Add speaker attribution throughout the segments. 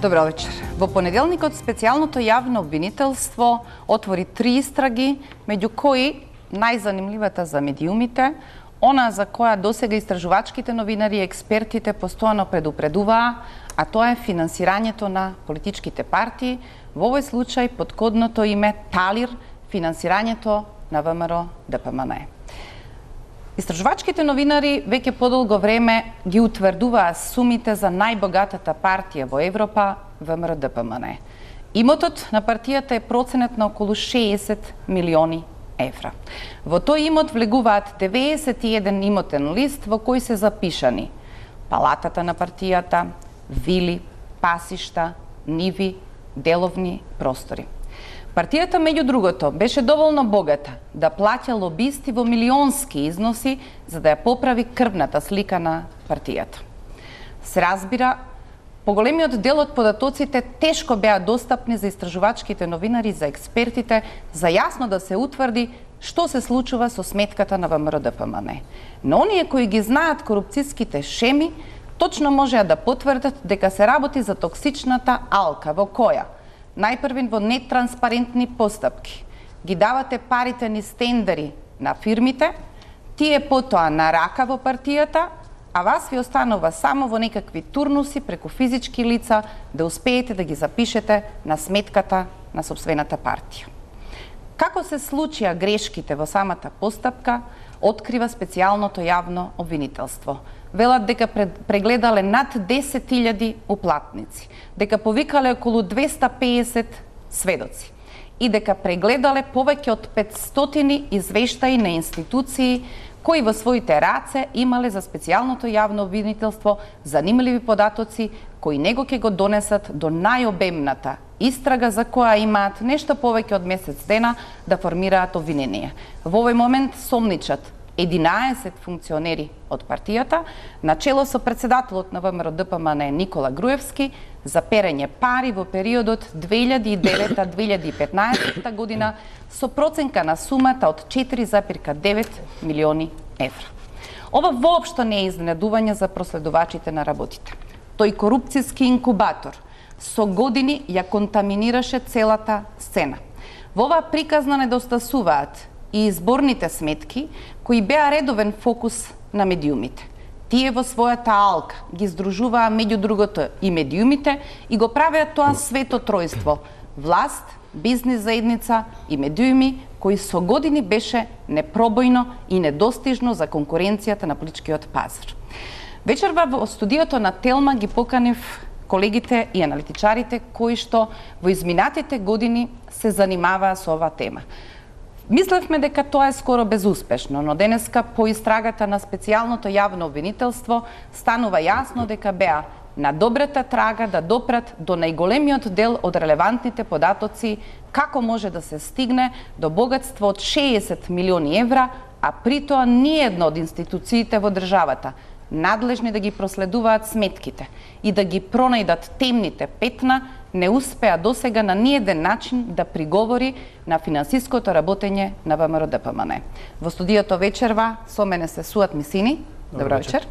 Speaker 1: Добро вечер. Во понеделникот специјалното јавно обвинителство отвори 3 истраги, меѓу кои најзанимливата за медиумите, она за која досега истражувачките новинари и експертите постојано предупредуваа, а тоа е финансирањето на политичките партии, во овој случај под кодното име Талир, финансирањето на ВМРО ДПМН. Истражувачките новинари веќе подолго време ги утврдуваа сумите за најбогатата партија во Европа, ВМРО ДПМН. Имотот на партијата е проценет на околу 60 милиони евра. Во тој имот влегуваат 91 имотен лист во кој се запишани палатата на партијата, вили, пасишта, ниви, деловни простори. Партијата, меѓу другото, беше доволно богата да плаќа лобисти во милионски износи за да ја поправи крвната слика на партијата. Се разбира, поголемиот дел од податоците тешко беа достапни за истражувачките новинари и за експертите за јасно да се утврди што се случува со сметката на ВМРО ДПМН. Но оние кои ги знаат корупцијските шеми, точно можеа да потврдат дека се работи за токсичната алка во која најпрвен во нетранспарентни постапки ги давате парите низ тендери на фирмите, тие потоа на рака во партијата, а вас ви останува само во некакви турнуси преку физички лица да успеете да ги запишете на сметката на сопствената партија. Како се случија грешките во самата постапка, открива специјалното јавно обвинителство. Велат дека прегледале над 10.000 уплатници, дека повикале околу 250 сведоци и дека прегледале повеќе од 500 извештаи на институции кои во своите раце имале за специјалното јавно обвинителство занимливи податоци кои него ќе го донесат до најобемната истрага за која имаат нешто повеќе од месец дена да формираат обвинение. Во овој момент сомничат 11 функционери од партијата, начело со председателот на ВМРО ДПМН Никола Груевски, за перење пари во периодот 2009-2015 година со проценка на сумата од 4,9 милиони евра. Ова воопшто не е изненадување за проследувачите на работите. Тој корупцијски инкубатор со години ја контаминираше целата сцена. Во оваа приказна недостасуваат и изборните сметки, кои беа редовен фокус на медиумите. Тие во својата алка ги здружуваа меѓу другото и медиумите и го правеа тоа свето тројство – власт, бизнис заедница и медиуми, кои со години беше непробојно и недостижно за конкуренцијата на политичкиот пазар. Вечерва во студиото на Телма ги поканив колегите и аналитичарите кои што во изминатите години се занимаваа со оваа тема. Мислевме дека тоа е скоро безуспешно, но денеска по истрагата на специјалното јавно обвинителство станува јасно дека беа на добрата трага да допрат до најголемиот дел од релевантните податоци како може да се стигне до богатство од 60 милиони евра, а притоа ниедно од институциите во државата надлежни да ги проследуваат сметките и да ги пронајдат темните петна, не успеа досега на ниеден начин да приговори на финансиското работење на ВМРО ДПМН. Во студиото вечерва со мене се Суат Мисини. Добро вечер.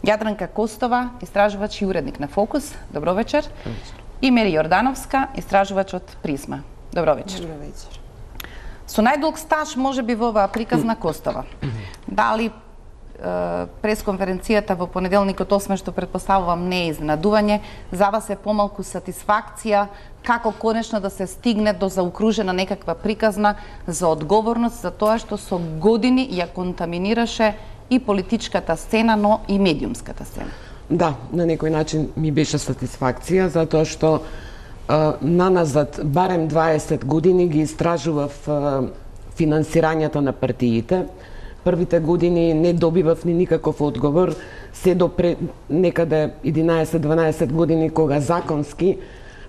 Speaker 1: Јадранка Костова, истражувач и уредник на Фокус. Добро вечер. И Мери Јордановска, истражувач од Призма. Добро вечер.
Speaker 2: Добро вечер.
Speaker 1: Со најдолг стаж можеби во оваа приказна Костова. Дали пресконференцијата во понеделникот 8 што претпоставувам не е изненадување, за вас е помалку сатисфакција како конечно да се стигне до заокружена некаква приказна за одговорност за тоа што со години ја контаминираше и политичката сцена, но и медиумската сцена.
Speaker 2: Да, на некој начин ми беше сатисфакција затоа што наназад барем 20 години ги истражував финансирањето на партиите. Првите години не добивав ни никаков одговор, се до некаде 11-12 години кога законски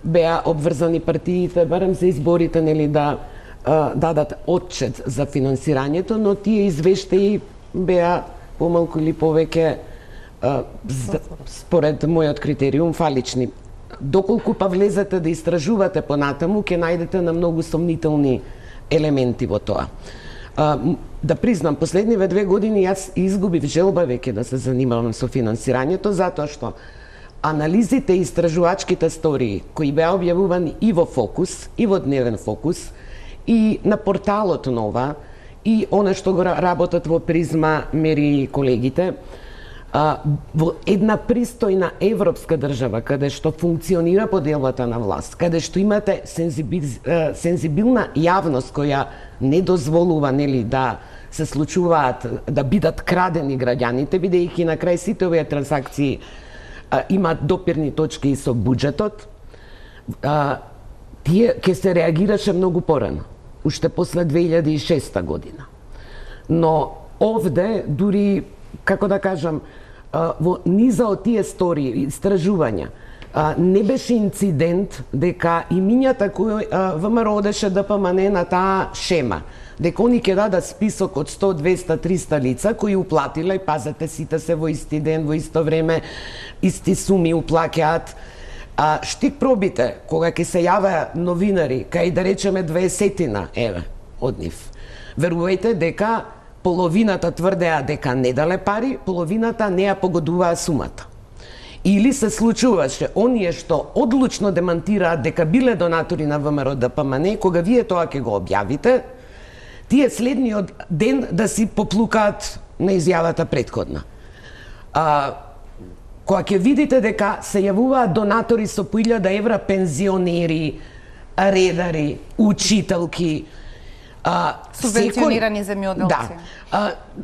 Speaker 2: беа обврзани партиите барем за изборите нели да дадат отчет за финансирањето, но тие извештаи беа помалку или повеќе според мојот критериум фалични. Доколку па влезете да истражувате понатаму, ќе најдете на многу сомнителни елементи во тоа. Да признам, последниве 2 години јас изгубив желба веќе да се занимавам со финансирањето, затоа што анализите и истражувачките стории кои беа објавувани и во Фокус, и во Дневен Фокус, и на порталот Нова, и она што го работат во Призма Мери и колегите, во една пристојна европска држава, каде што функционира поделбата на власт, каде што имате сензибилна јавност која не дозволува, нели, да се случуваат, да бидат крадени граѓаните, бидејќи на крај сите овие трансакции имаат допирни точки и со буџетот, тие ќе се реагираше многу порано, уште после 2006 година. Но овде, дури, како да кажам, во низа од тие стории, истражувања, не беше инцидент дека имињата кои ВМРО одеше ДПМН на таа шема, дека они ќе дадат список од 100, 200, 300 лица кои уплатиле, и пазете, сите се во исти ден, во исто време, исти суми уплаќаат. Штик пробите, кога ќе се јаваа новинари, кај да речеме 20 еве од нив, верувајте дека половината тврдеа дека не дале пари, половината не ја погодуваа сумата. Или се случуваше оние што одлучно демантираат дека биле донатори на ВМРО ДПМН, кога вие тоа ќе го објавите, тие следниот ден да си поплукаат на изјавата претходна. Кога ќе видите дека се јавуваат донатори со по 1000 евра, пензионери, редари, учителки,
Speaker 1: субвенционирани земјоделци.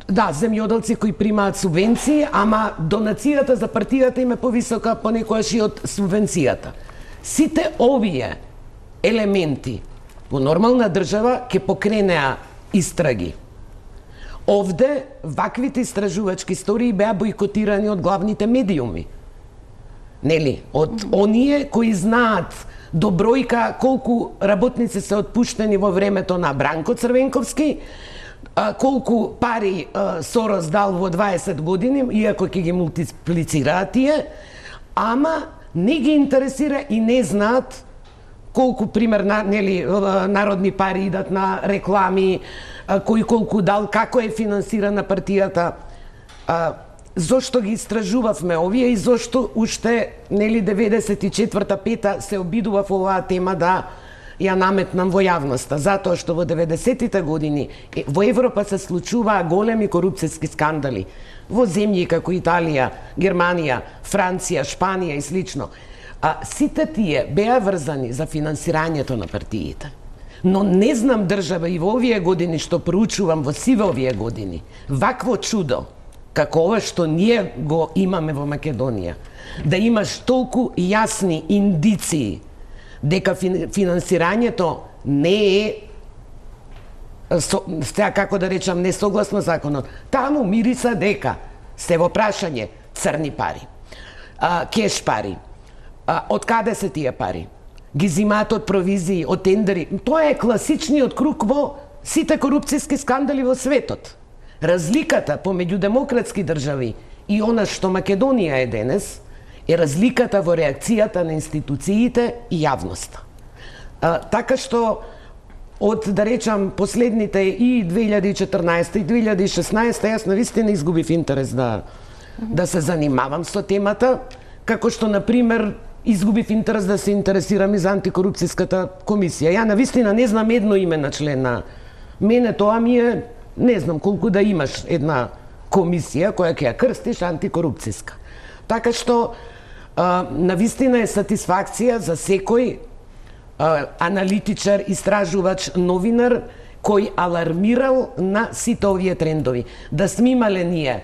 Speaker 2: Да, земјоделци кои примаат субвенции, ама донацијата за партијата им е повисока понекогаш и од субвенцијата. Сите овие елементи во нормална држава ќе покренеа истраги. Овде ваквите истражувачки истории беа бойкотирани од главните медиуми. Нели, од оние кои знаат до бројка колку работници се отпуштени во времето на Бранко Црвенковски, колку пари Сорос дал во 20 години, иако ќе ги мултиплицираат тие, ама не ги интересира и не знаат колку, пример, нели, народни пари идат на реклами, кој колку дал, како е финансирана партијата. Зошто ги истражувавме овие и зошто уште, нели, 94-5 се обидував оваа тема да ја наметнам во јавноста, затоа што во 90-тите години во Европа се случуваа големи корупцијски скандали во земји како Италија, Германија, Франција, Шпанија и слично. Сите тие беа врзани за финансирањето на партиите. Но не знам држава и во овие години што проучувам во сиве овие години, вакво чудо како ова што ние го имаме во Македонија, да имаш толку јасни индиции дека финансирањето не е, како да речам, не согласно законот. Таму мириса дека се во прашање црни пари, кеш пари. Од каде се тие пари? Ги зимаат од провизии, од тендери. Тоа е класичниот круг во сите корупцијски скандали во светот. Разликата помеѓу демократски држави и она што Македонија е денес е разликата во реакцијата на институциите и јавноста. Така што од, да речам, последните и 2014 и 2016 јас навистина изгубив интерес да се занимавам со темата, како што, например, изгубив интерес да се интересирам и за антикорупцијската комисија. Ја навистина не знам едно име на член на мене, тоа ми е, не знам колку да имаш една комисија која ќе ја крстиш антикорупцијска. Така што навистина е сатисфакција за секој аналитичар, истражувач, новинар кој алармирал на сите овие трендови. Да сме имале ние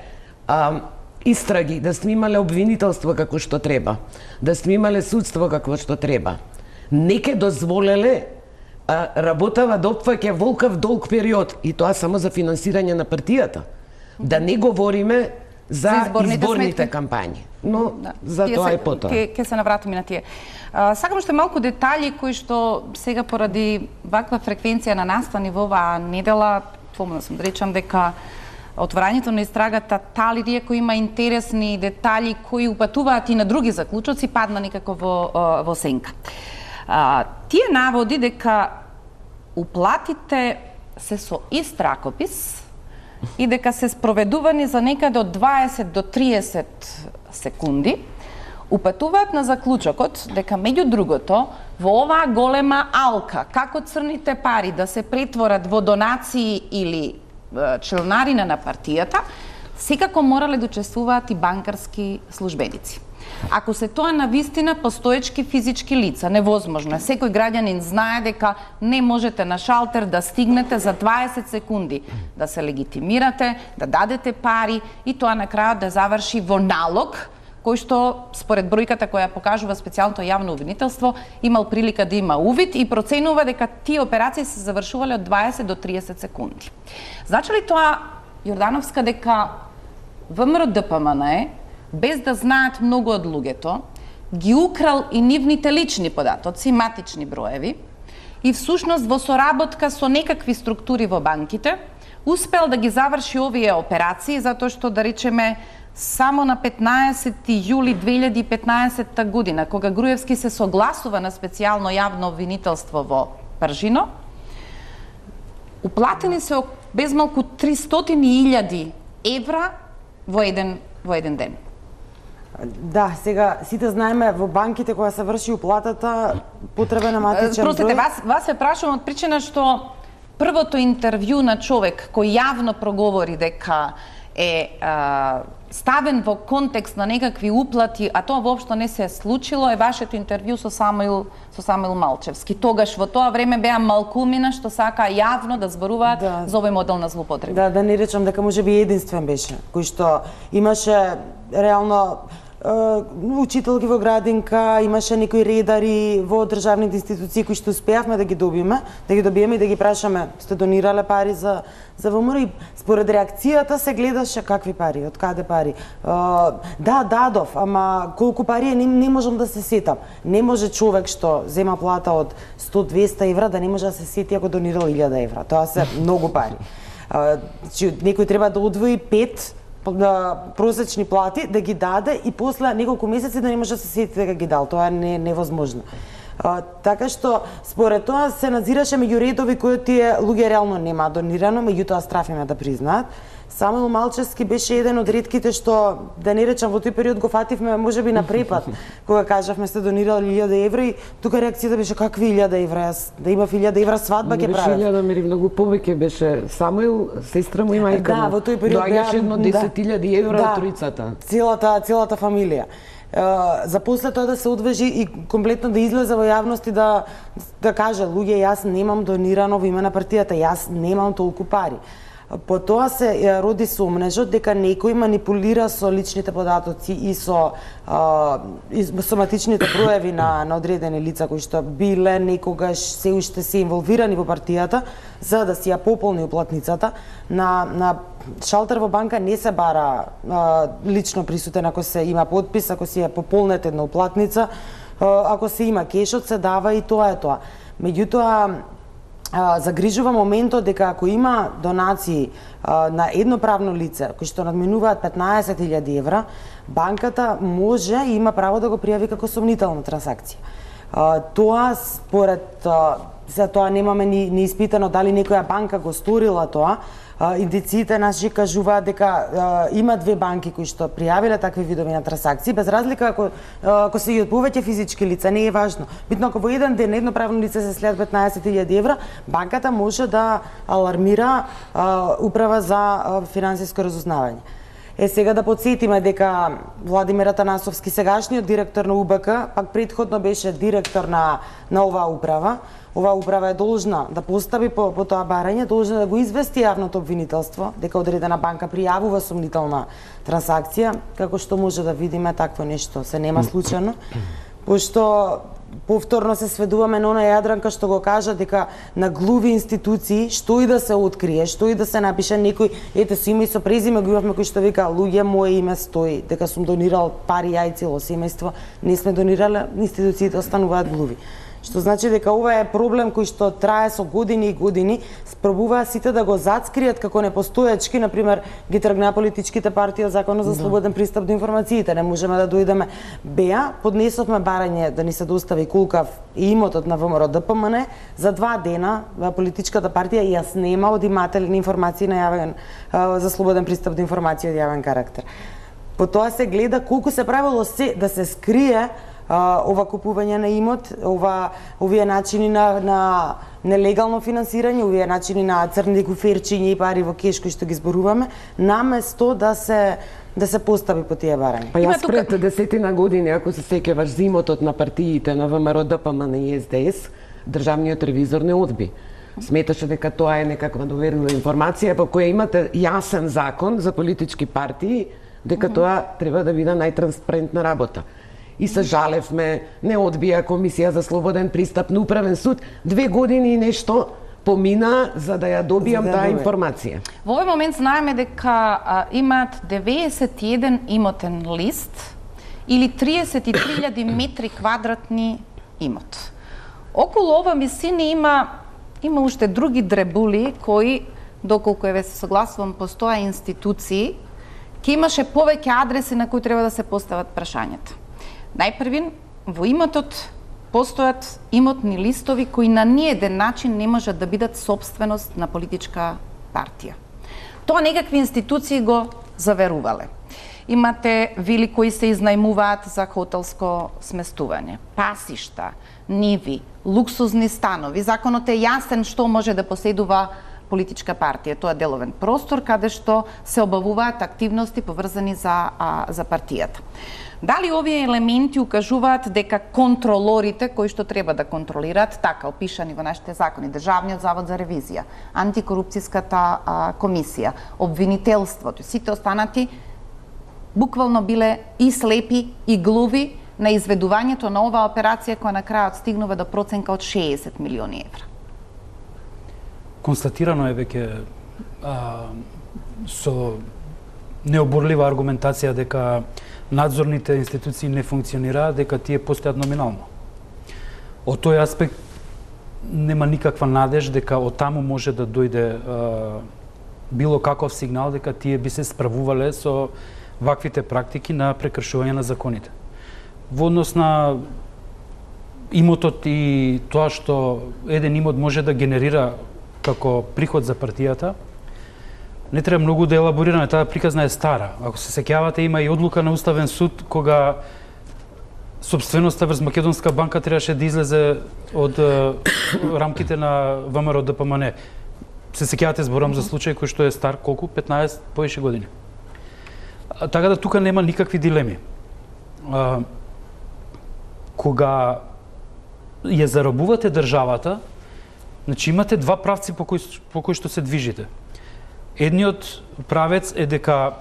Speaker 2: истраги, да сме имале обвинителство како што треба, да сме имале судство како што треба, не ке дозволеле работава да опфаќа волкав долг период, и тоа само за финансирање на партијата. Да не говориме за изборните кампањи. Но за тоа е потоа.
Speaker 1: Ке се навратиме на тие. Сакам уште малку детали кои што сега поради ваква фреквенција на настани во оваа недела, помнам сум да речам дека отворањето на истрагата тали иако има интересни детали кои упатуваат и на други заклучоци, падна некако во сенка. Тие наводи дека уплатите се со ист ракопис и дека се спроведувани за некаде од 20 до 30 секунди, упатуваат на заклучокот дека меѓу другото во оваа голема алка како црните пари да се претворат во донации или членарина на партијата, секако морале да учествуваат и банкарски службеници. Ако се тоа навистина постоечки физички лица, невозможно е. Секој граѓанин знае дека не можете на шалтер да стигнете за 20 секунди да се легитимирате, да дадете пари и тоа на крајот да заврши во налог, кој што, според бројката која покажува специјалното јавно обвинителство, имал прилика да има увид и проценува дека тие операции се завршувале од 20 до 30 секунди. Значи ли тоа, Јордановска, дека ВМРО-ДПМН, без да знаат многу од луѓето, ги украл и нивните лични податоци, матични броеви, и всушност во соработка со некакви структури во банките, успел да ги заврши овие операции, затоа што, да речеме, само на 15 јули 2015 година, кога Груевски се согласува на специјално јавно обвинителство во Пржино, уплатени се безмалку 300.000 евра во еден ден.
Speaker 3: Да, сега сите знаеме во банките кога се врши уплатата потребен матичен број.
Speaker 1: Простите, вас се прашувам од причина што првото интервју на човек кој јавно проговори дека е ставен во контекст на некакви уплати, а тоа воопшто не се е случило, е вашето интервју со Самуил Малчевски. Тогаш во тоа време беа малкумина што сака јавно да зборуваат за овој модел на злоупотреба.
Speaker 3: Да не речам дека можеби единствен беше, кој што имаше реално учителки во градинка, имаше некои редари во државните институции кои што успеавме да ги добиеме и да ги прашаме, сте донирале пари за ВМРО, и според реакцијата се гледаше какви пари, од каде пари. Да, дадов, ама колку пари е, не можам да се сетам. Не може човек што зема плата од 100-200 евра да не може да се сети ако донирал 1000 евра. Тоа се многу пари. Некој треба да одвои 5 просечни плати, да ги даде и после неколку месеци да не може да се сети дека ги дал. Тоа е невозможно. Така што, според тоа, се надзираше меѓу редови кои тие луѓе реално нема донирано, меѓутоа страфиме да признаат. Самуил Малчевски беше еден од ретките што, да не речам, во тој период го фативме можеби на препад, кога кажавме сте донирали 1000 евра и тука реакцијата беше какви 1000 евра, јас да имав 1000 евра свадба ќе правев.
Speaker 2: Не беше 1000, мери многу повеќе беше. Самуил, сестра му и мајка му.
Speaker 3: Да, во тој период
Speaker 2: доаѓаше едно 10.000 евра од тројцата.
Speaker 3: Целата фамилија. За после тоа да се одвежи и комплетно да излезе во јавност и да каже, луѓе, јас немам донирано во име на партијата, јас немам толку пари. По тоа се роди сомнежот дека некој манипулира со личните податоци и со соматичните пројави на одредени лица кои што биле некогаш се уште се инволвирани во партијата за да си ја пополни уплатницата. На шалтер во банка не се бара лично присутен ако се има подпис, ако си ја пополнете една уплатница, ако се има кешот се дава и тоа е тоа. Меѓутоа, загрижува моментот дека ако има донации на едно правно лице кои што надминуваат 15.000 евра, банката може и има право да го пријави како сомнителна трансакција. Тоа според за тоа немаме ни испитано дали некоја банка го сторила тоа. Индициите наши кажуваат дека има две банки кои што пријавиле такви видови на трансакции, без разлика ако се и од повеќе физички лица, не е важно. Битно ако во еден ден едно правно лице се следат 15.000 евра, банката може да алармира управа за финансиско разузнавање. Сега да подсетиме дека Владимир Атанасовски, сегашниот директор на УБК, пак претходно беше директор на оваа управа. Оваа управа е должна да постави по тоа барање, должна да го извести јавното обвинителство дека одредена банка пријавува сомнителна трансакција, како што може да видиме такво нешто се нема случајно, пошто повторно се сведуваме на она Јадранка што го кажа дека на глуви институции што и да се открие, што и да се напише некој, ете со име и со презиме го имавме кој што вика луѓе мое име стои дека сум донирал пари ја и цело семејство, не сме донирале, институциите остануваат глуви. Што значи дека ова е проблем кој што трае со години и години, спробуваа сите да го зацкријат како непостоечки, например, ги тргнаа политичките партии од Законот за слободен пристап до информациите, не можеме да дојдеме. Беа, поднесовме барање да ни се достави кулкав и имотот на ВМРО-ДПМН, за 2 дена политичката партија ја снема од иматели на информации на јавен за слободен пристап до информации од јавен карактер. Потоа се гледа колку се правило се да се скрие ова купување на имот, овие начини на нелегално финансирање, овие начини на црни куферчиња и пари во кеш кои што ги зборуваме, наместо да се постави по тие барања.
Speaker 2: Па јас пред 10 години, ако се сеќаваш за имотот на партиите на ВМРО, ДПМН и СДС, државниот ревизор не одби. Сметаше дека тоа е некаква доверлива информација по која имате јасен закон за политички партии, дека тоа треба да биде најтранспарентна работа. И се жалевме, не одбија Комисија за слободен пристап на управен суд, 2 години и нешто помина за да ја добијам таа информација.
Speaker 1: Во овој момент знаеме дека имаат 91 имотен лист или 33.000 метри квадратни имот. Околу ова висина има уште други дребули кои, доколку се согласувам, постоја институции, ќе имаше повеќе адреси на кои треба да се постават прашањата. Најпрвин, во имотот постојат имотни листови кои на ниеден начин не можат да бидат собственост на политичка партија. Тоа некакви институции го заверувале. Имате вили кои се изнајмуваат за хотелско сместување, пасишта, ниви, луксузни станови. Законот е јасен што може да поседува политичка партија. Тоа е деловен простор каде што се обавуваат активности поврзани за партијата. Дали овие елементи укажуваат дека контролорите кои што треба да контролираат, така опишани во нашите закони, Државниот завод за ревизија, антикорупцијската комисија, обвинителството, сите останати буквално биле и слепи и глуви на изведувањето на оваа операција која на крајот стигнува до проценка од 60 милиони евра?
Speaker 4: Констатирано е веќе со необорлива аргументација дека надзорните институции не функционираат, дека тие постојат номинално. Од тој аспект нема никаква надеж дека од таму може да дојде било каков сигнал дека тие би се справувале со ваквите практики на прекршување на законите. Во однос на имотот и тоа што еден имот може да генерира како приход за партијата, не треба многу да елаборираме, таа приказна е стара. Ако се сеќавате, има и одлука на Уставен суд кога собственоста врз Македонска банка требаше да излезе од рамките на ВМРО ДПМН. Се сеќавате, зборам за случај кој што е стар колку? 15 повеќе години. Така да тука нема никакви дилеми. Кога ја заробувате државата, значи имате два правци по кои што се движите. Едниот правец е дека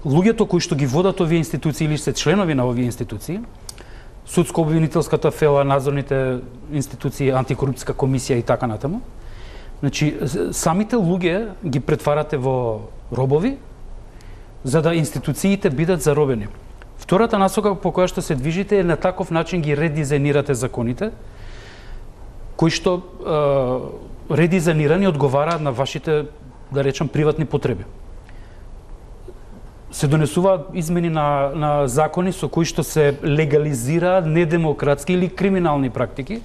Speaker 4: луѓето кои што ги водат овие институции или се членови на овие институции, судско-обвинителската фела, надзорните институции, антикорупцијска комисија и така натаму, значи самите луѓе ги претварате во робови за да институциите бидат заробени. Втората насока по која што се движите е на таков начин ги редизајнирате законите, кои што редизајнирани одговараат на вашите, да речем, приватни потреби. Се донесуваат измени на закони со кои што се легализираат недемократски или криминални практики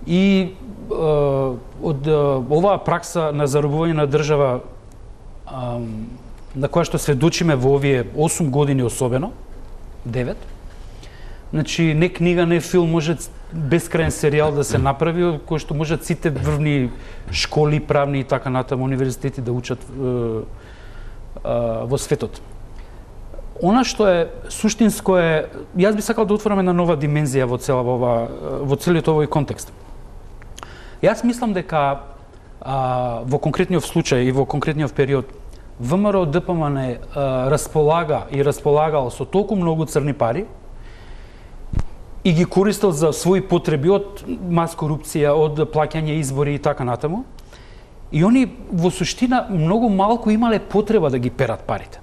Speaker 4: и од оваа пракса на заробување на држава на која што сведочиме во овие 8 години особено, 9, значи не книга, не филм, може бескрајен серијал да се направи, кој што можат сите врвни школи, правни и така натаму, универзитети да учат во светот. Она што е суштинско е, јас би сакал да отворам една нова димензија во целиот овој контекст. Јас мислам дека во конкретниот случај и во конкретниот период ВМРО ДПМН располага и располагал со толку многу црни пари и ги користел за своји потреби од мас корупција, од плаќање избори и така натаму. И они во суштина многу малку имале потреба да ги перат парите.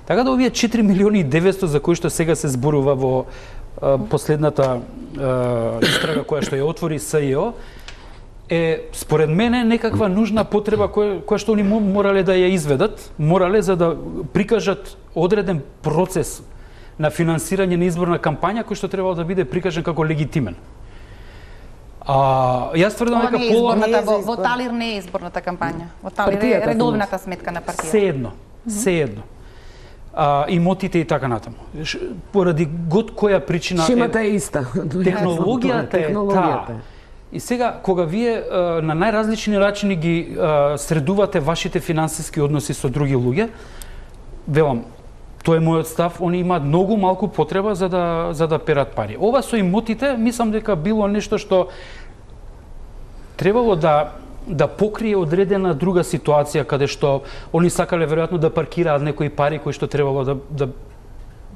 Speaker 4: Така да овие 4 милиони и 900 за кои што сега се зборува во последната истрага која што ја отвори СЈО е според мене некаква нужна потреба која што они морале да ја изведат, морале за да прикажат одреден процес на финансирање на изборна кампања кој што требало да биде прикажан како легитимен. Јас тврдам дека
Speaker 1: во Талир не е изборната кампања. Во Талир е редовната сметка на партијата.
Speaker 4: Се едно. се едно. Имотите и така натаму. Поради год која причина
Speaker 2: шемата е иста.
Speaker 4: Технологијата е таа. И сега, кога вие на најразлични начини ги средувате вашите финансиски односи со други луѓе, велам, тоа е мојот став, они имаат многу малку потреба за да перат пари. Ова со имотите, мислам дека било нешто што требало да покрие одредена друга ситуација, каде што они сакале веројатно да паркираат некои пари кои што требало да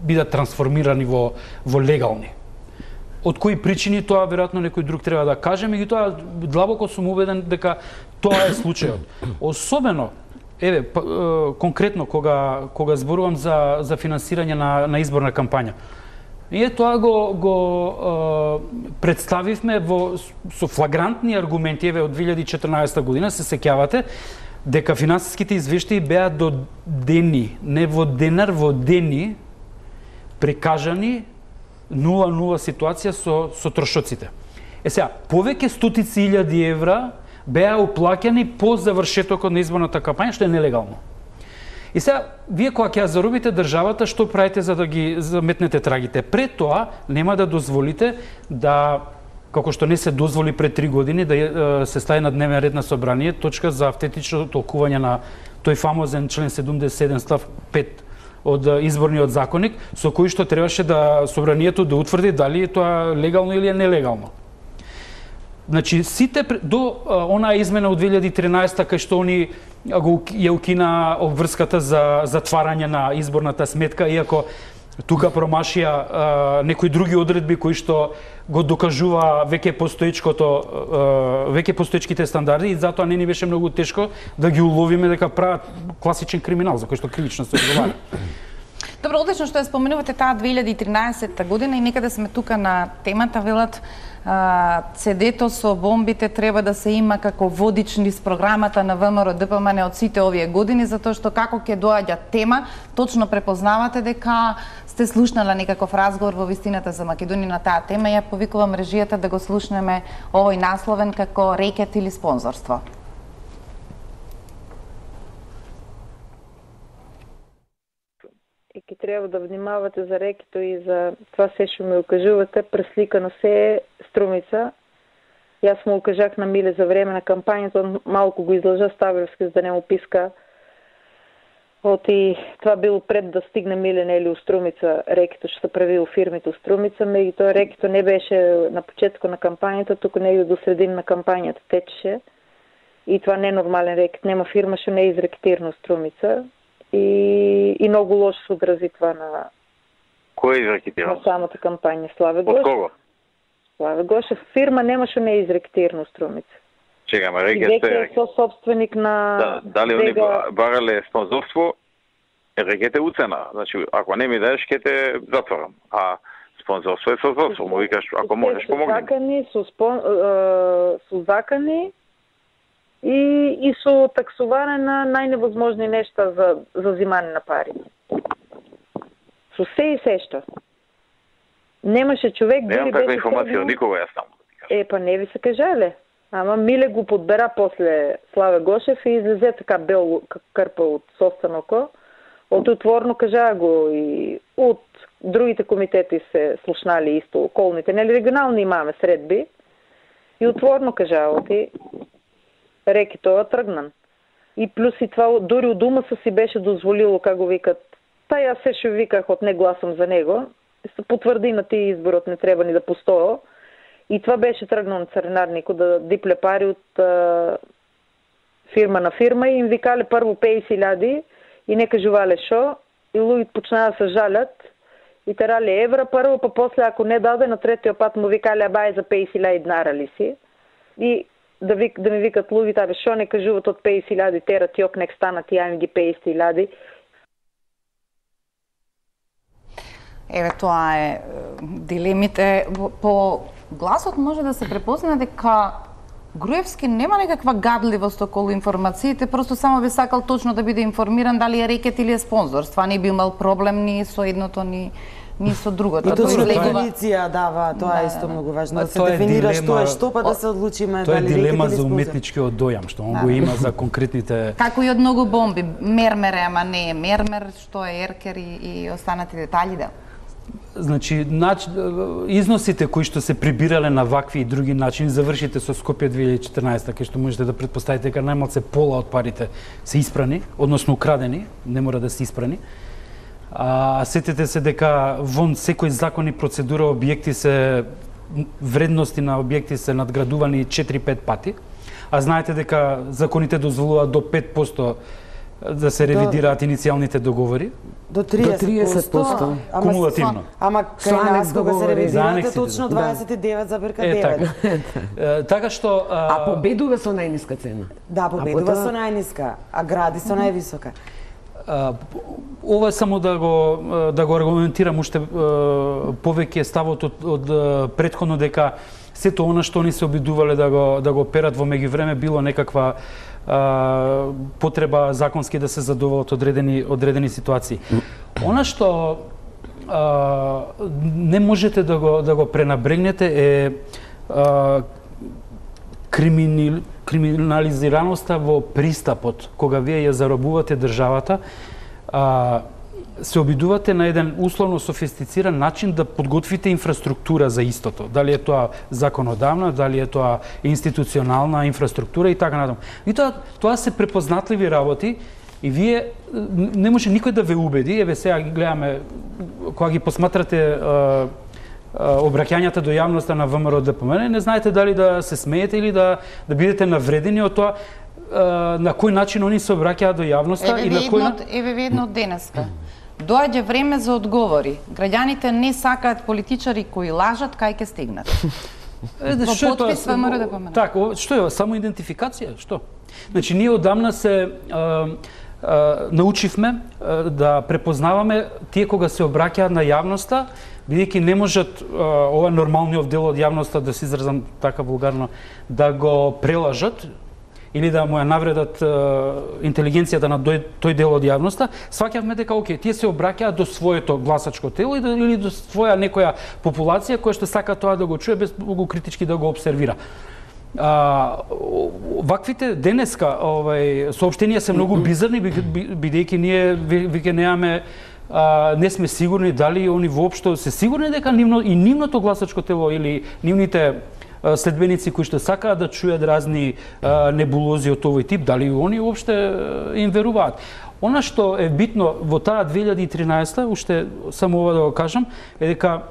Speaker 4: бидат трансформирани во легални. Од кои причини тоа веројатно некој друг треба да каже, меѓутоа длабоко сум убеден дека тоа е случајот. Особено конкретно кога зборувам за финансирање на изборна кампања. Ние тоа го представивме со флагрантни аргументи од 2014 година, се сеќавате, дека финансиските извештаи беа до дени, не во денар, во дени прикажани 0-0 ситуација со трошоците. Сега, повеќе стотици илјади евра беа уплаќани по завршетокот на изборната кампања, што е нелегално. И сега, вие кога ќе ја заробите државата, што правите за да ги заметнете трагите? Пред тоа, нема да дозволите да, како што не се дозволи пред 3 години, да се стави на дневен ред на собрание точка за автентично толкување на тој фамозен член 77 став 5 од изборниот законник, со кој што требаше да собранието да утврди дали тоа легално или е нелегално. Значи, сите до онаа измена од 2013 кај што они ја укина обврската за затварање на изборната сметка, иако тука промашија некои други одредби кои што го докажува веќе постоечките стандарди, и затоа не ни беше многу тешко да ги уловиме дека прават класичен криминал за кој што кривично се одговара.
Speaker 1: Добро, одлично што ја споменувате таа 2013 година и некаде сме тука на темата, велат CD-то со бомбите треба да се има како водич низ програмата на ВМРО ДПМН од сите овие години, затоа што како ќе доаѓа тема, точно препознавате дека сте слушнала некаков разговор во вистината за Македонија на таа тема. Ја повикувам режијата да го слушнеме овој насловен како рекет или спонзорство.
Speaker 5: И ќе треба да внимавате за рекето и за това се што ми укажувате, пресликано се е Струмица. Јас му укажах на Миле за време на кампањата, малку го излажа Ставровски за да не му писка. Оти това било пред да стигне Миле нели у Струмица, рекето што се правило фирмите у Струмица, меѓутоа рекето не беше на почетокот на кампањата, туку негде до средина на кампањата течеше. И това не е нормален рекет, нема фирма што не е изрекетирана у Струмица. И многу лошо се одрази това на
Speaker 6: кој е изрекетирано?
Speaker 5: На самата кампања. Славе Гошев.
Speaker 6: Од кого?
Speaker 5: Славе Гошев. Фирма нема што не е изрекетирана у Струмица.
Speaker 6: Чека, ма рекет
Speaker 5: е собственик на...
Speaker 6: Дали они барале спонзорство, рекет е уцена. Значи, ако не ми даеш, ке те затворам. А спонзорство е спонзорство. Му викаш, ако можеш, помогни.
Speaker 5: Со закани и со таксување на најневозможни нешта за зимане на пари. Со се и се што. Немаше човек...
Speaker 6: Немам таква информација од никога, јас само.
Speaker 5: Па не ви се кажале. Ама Миле го подбера после Славе Гошев и излезе така бел крпа од состаноко. Од отворно кажа го и од другите комитети се слушнали исто околните. Нели регионални имаме средби. И отворно кажа оти рекето тргнан. И плюс и това, дори од ума си беше дозволило, како го викат, та јас се што виках, од не гласам за него, се потврди на тие изборот, не треба ни да постојо. И това беше тргнано на царинарнико да дипле пари од фирма на фирма и им викале прво 50.000 и не кажувале шо, и луѓето почнаа да се жалят и терали евра прво, па после ако не даде на третиот пат му викале бај за 50.000 динара ли си. И да ми викат луѓето, абе шо не кажуват од 50.000 терат јок нек станат и јајм ги 50.000.
Speaker 1: Еве, тоа е дилемите. По гласот може да се препозна дека Груевски нема некаква гадливост околу информациите, просто само би сакал точно да биде информиран дали е рекет или е спонзорство. Не би имал проблем ни со едното ни ни со другото.
Speaker 3: И точно
Speaker 1: Тоа излегува-
Speaker 3: дефиниција дава, тоа е исто многу важно, да се
Speaker 4: Тоа е
Speaker 3: дефинира што е
Speaker 4: дилема-
Speaker 3: што, па да се одлучиме
Speaker 4: Тоа е
Speaker 3: дали
Speaker 4: дилема
Speaker 3: рекет или
Speaker 4: за
Speaker 3: експлозија.
Speaker 4: уметничкиот дојам, што он го има за конкретните...
Speaker 1: Како и од многу бомби, мермер е, ама не е мермер, што е еркер и останати детали, да.
Speaker 4: Значи, износите кои што се прибирале на вакви и други начини, завршите со Скопје 2014, кај што можете да претпоставите дека најмалце пола од парите се испрани, односно украдени, не мора да се испрани. А сетете се дека вон секој закон и процедура објекти се вредности на објекти се надградувани 4-5 пати, а знаете дека законите дозволуваат до 5% да се ревидираат иницијалните договори.
Speaker 3: До 30%.
Speaker 4: Кумулативно.
Speaker 3: Ама
Speaker 2: Со
Speaker 3: кај нас
Speaker 2: анекс
Speaker 3: кога се
Speaker 2: договори.
Speaker 4: За
Speaker 3: ревидирате
Speaker 4: анексите,
Speaker 3: точно
Speaker 2: да.
Speaker 3: 29,9.
Speaker 4: Така. Така што...
Speaker 2: А победува со најниска цена.
Speaker 3: Да, победува
Speaker 2: потоа-
Speaker 3: со најниска, а гради со највисока.
Speaker 4: Ова е само да го аргументирам уште повеќе ставот од претходно дека сето она што они се обидувале да го перат во меѓувреме било некаква потреба законски да се задоволат одредени ситуации. Она што не можете да го пренабрегнете е криминализираноста во пристапот, кога вие ја заробувате државата, се обидувате на еден условно софистициран начин да подготвите инфраструктура за истото. Дали е тоа законодавна, дали е тоа институционална инфраструктура и така натаму. И тоа се препознатливи работи и вие не може никој да ве убеди, еве сега ги гледаме кога ги посматрате обраќањата до јавноста на ВМРО ДПМН, не знаете дали да се смеете или да бидете навредени од тоа на кој начин они се обраќаат до јавноста и на кој
Speaker 1: Еве едно од денеска. Доаѓа време за одговори. Граѓаните не сакаат политичари кои лажат кај ќе стигнат.
Speaker 4: Што е тоа?
Speaker 1: Потпис ВМРО ДПМН.
Speaker 4: Така, што е, само идентификација, што? Значи ние одамна се научивме да препознаваме тие кога се обраќаат на јавноста, бидејќи не можат ова нормалниот дел од јавноста, да се изразам така вулгарно, да го прелажат или да му ја навредат интелигенцијата на тој дел од јавноста, сваќавме дека окей, тие се обраќаат до своето гласачко тело или до своја некоја популација која што сака тоа да го чуе без многу критички да го обсервира. Ваквите денеска соопштенија се многу бизарни, бидејќи ние веќе немаме не сме сигурни дали они воопшто се сигурни дека нивното гласачко тело или нивните следбеници кои што сакаат да чујат разни небулози од овој тип, дали они воопште им веруваат. Она што е битно во таа 2013, уште само ова да го кажам, е дека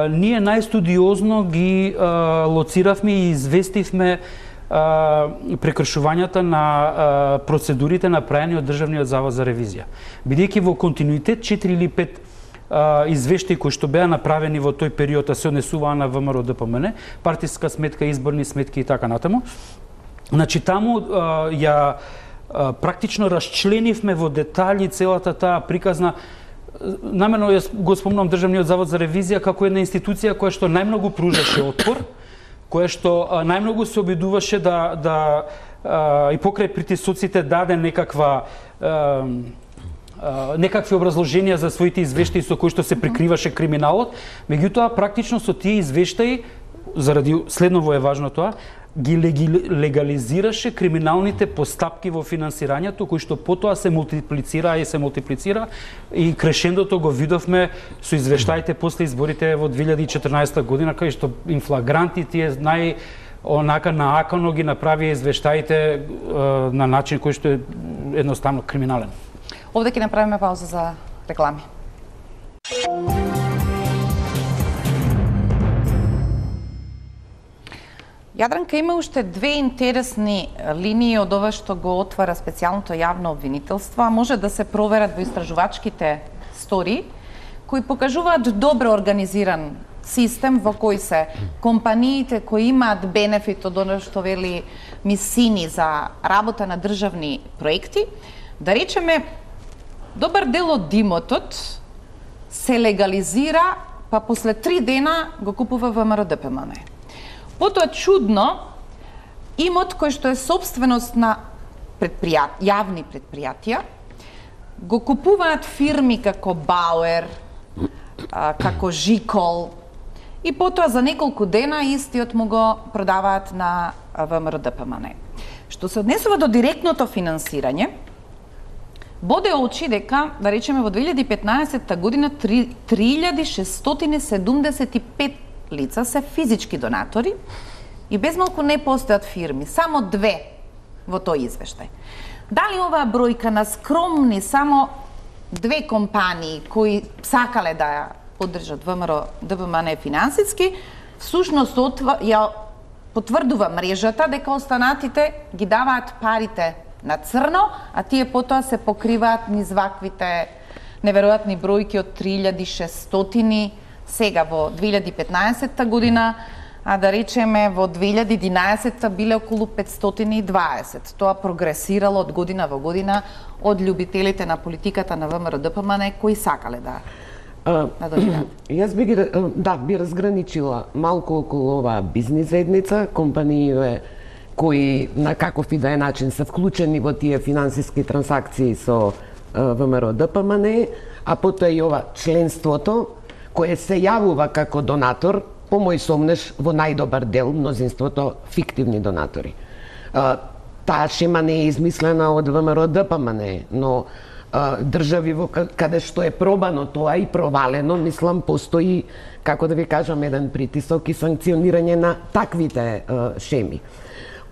Speaker 4: ние најстудиозно ги лоциравме и известивме прекршувањата на процедурите направени од Државниот завод за ревизија. Бидејќи во континуитет 4 или 5 извештаи кои што беа направени во тој период, се однесуваа на ВМРО ДПМН, партиска сметка, изборни сметки и така натаму. Значи таму ја практично расчленивме во детали целата таа приказна. Намерно го спомнам Државниот завод за ревизија како една институција која што најмногу пружаше отпор, која што најмногу се обидуваше да и покрај притисоците даде некакви образложенија за своите извештаи со кои што се прикриваше криминалот, меѓутоа практично со тие извештаи, заради следново е важно тоа, ги легализираше криминалните постапки во финансирањето, кои што потоа се мултиплицира и крешендото го видовме со извештаите после изборите во 2014 година, кај што инфлагранти тие онака наакано ги направија извештаите на начин кој што е едноставно криминален.
Speaker 1: Овде ќе направиме пауза за реклами. Јадранка, има уште две интересни линии од ова што го отвара специјалното јавно обвинителство, а може да се проверат во истражувачките стори, кои покажуваат добро организиран систем во кој се компаниите кои имаат бенефит од оно што вели мисини за работа на државни проекти, да речеме, добар дел од имотот се легализира, па после 3 дена го купува ВМРО ДПМН. Потоа чудно, имот кој што е собственост на јавни предпријатија, го купуваат фирми како Бауер, како жикол. И потоа за неколку дена истиот му го продаваат на ВМРО ДПМН. Што се однесува до директното финансирање, боде очи дека, да речеме, во 2015 година 3675 лица се физички донатори и безмалку не постојат фирми, само 2 во тој извештај. Дали оваа бројка на скромни само 2 компании кои сакале да ја поддржат ВМРО ДПМН финансиски, всушност ја потврдува мрежата дека останатите ги даваат парите на црно, а тие потоа се покриваат низ ваквите неверојатни бројки од 3600 сега во 2015 година, а да речеме во 2011 биле околу 520. Тоа прогресирало од година во година од љубителите на политиката на ВМРО ДПМН кои сакале да дојдат.
Speaker 2: Јас би разграничила малку околу оваа бизнис заедница, компаније кои на каков и да е начин се вклучени во тие финансиски трансакции со ВМРО ДПМН, а потоа и ова членството кое се јавува како донатор, по мој сомнеш во најдобар дел мнозинството фиктивни донатори. Таа шема не е измислена од ВМРО ДПМН, но држави во каде што е пробано тоа и провалено, мислам постои, како да ви кажам, еден притисок и санкционирање на таквите шеми.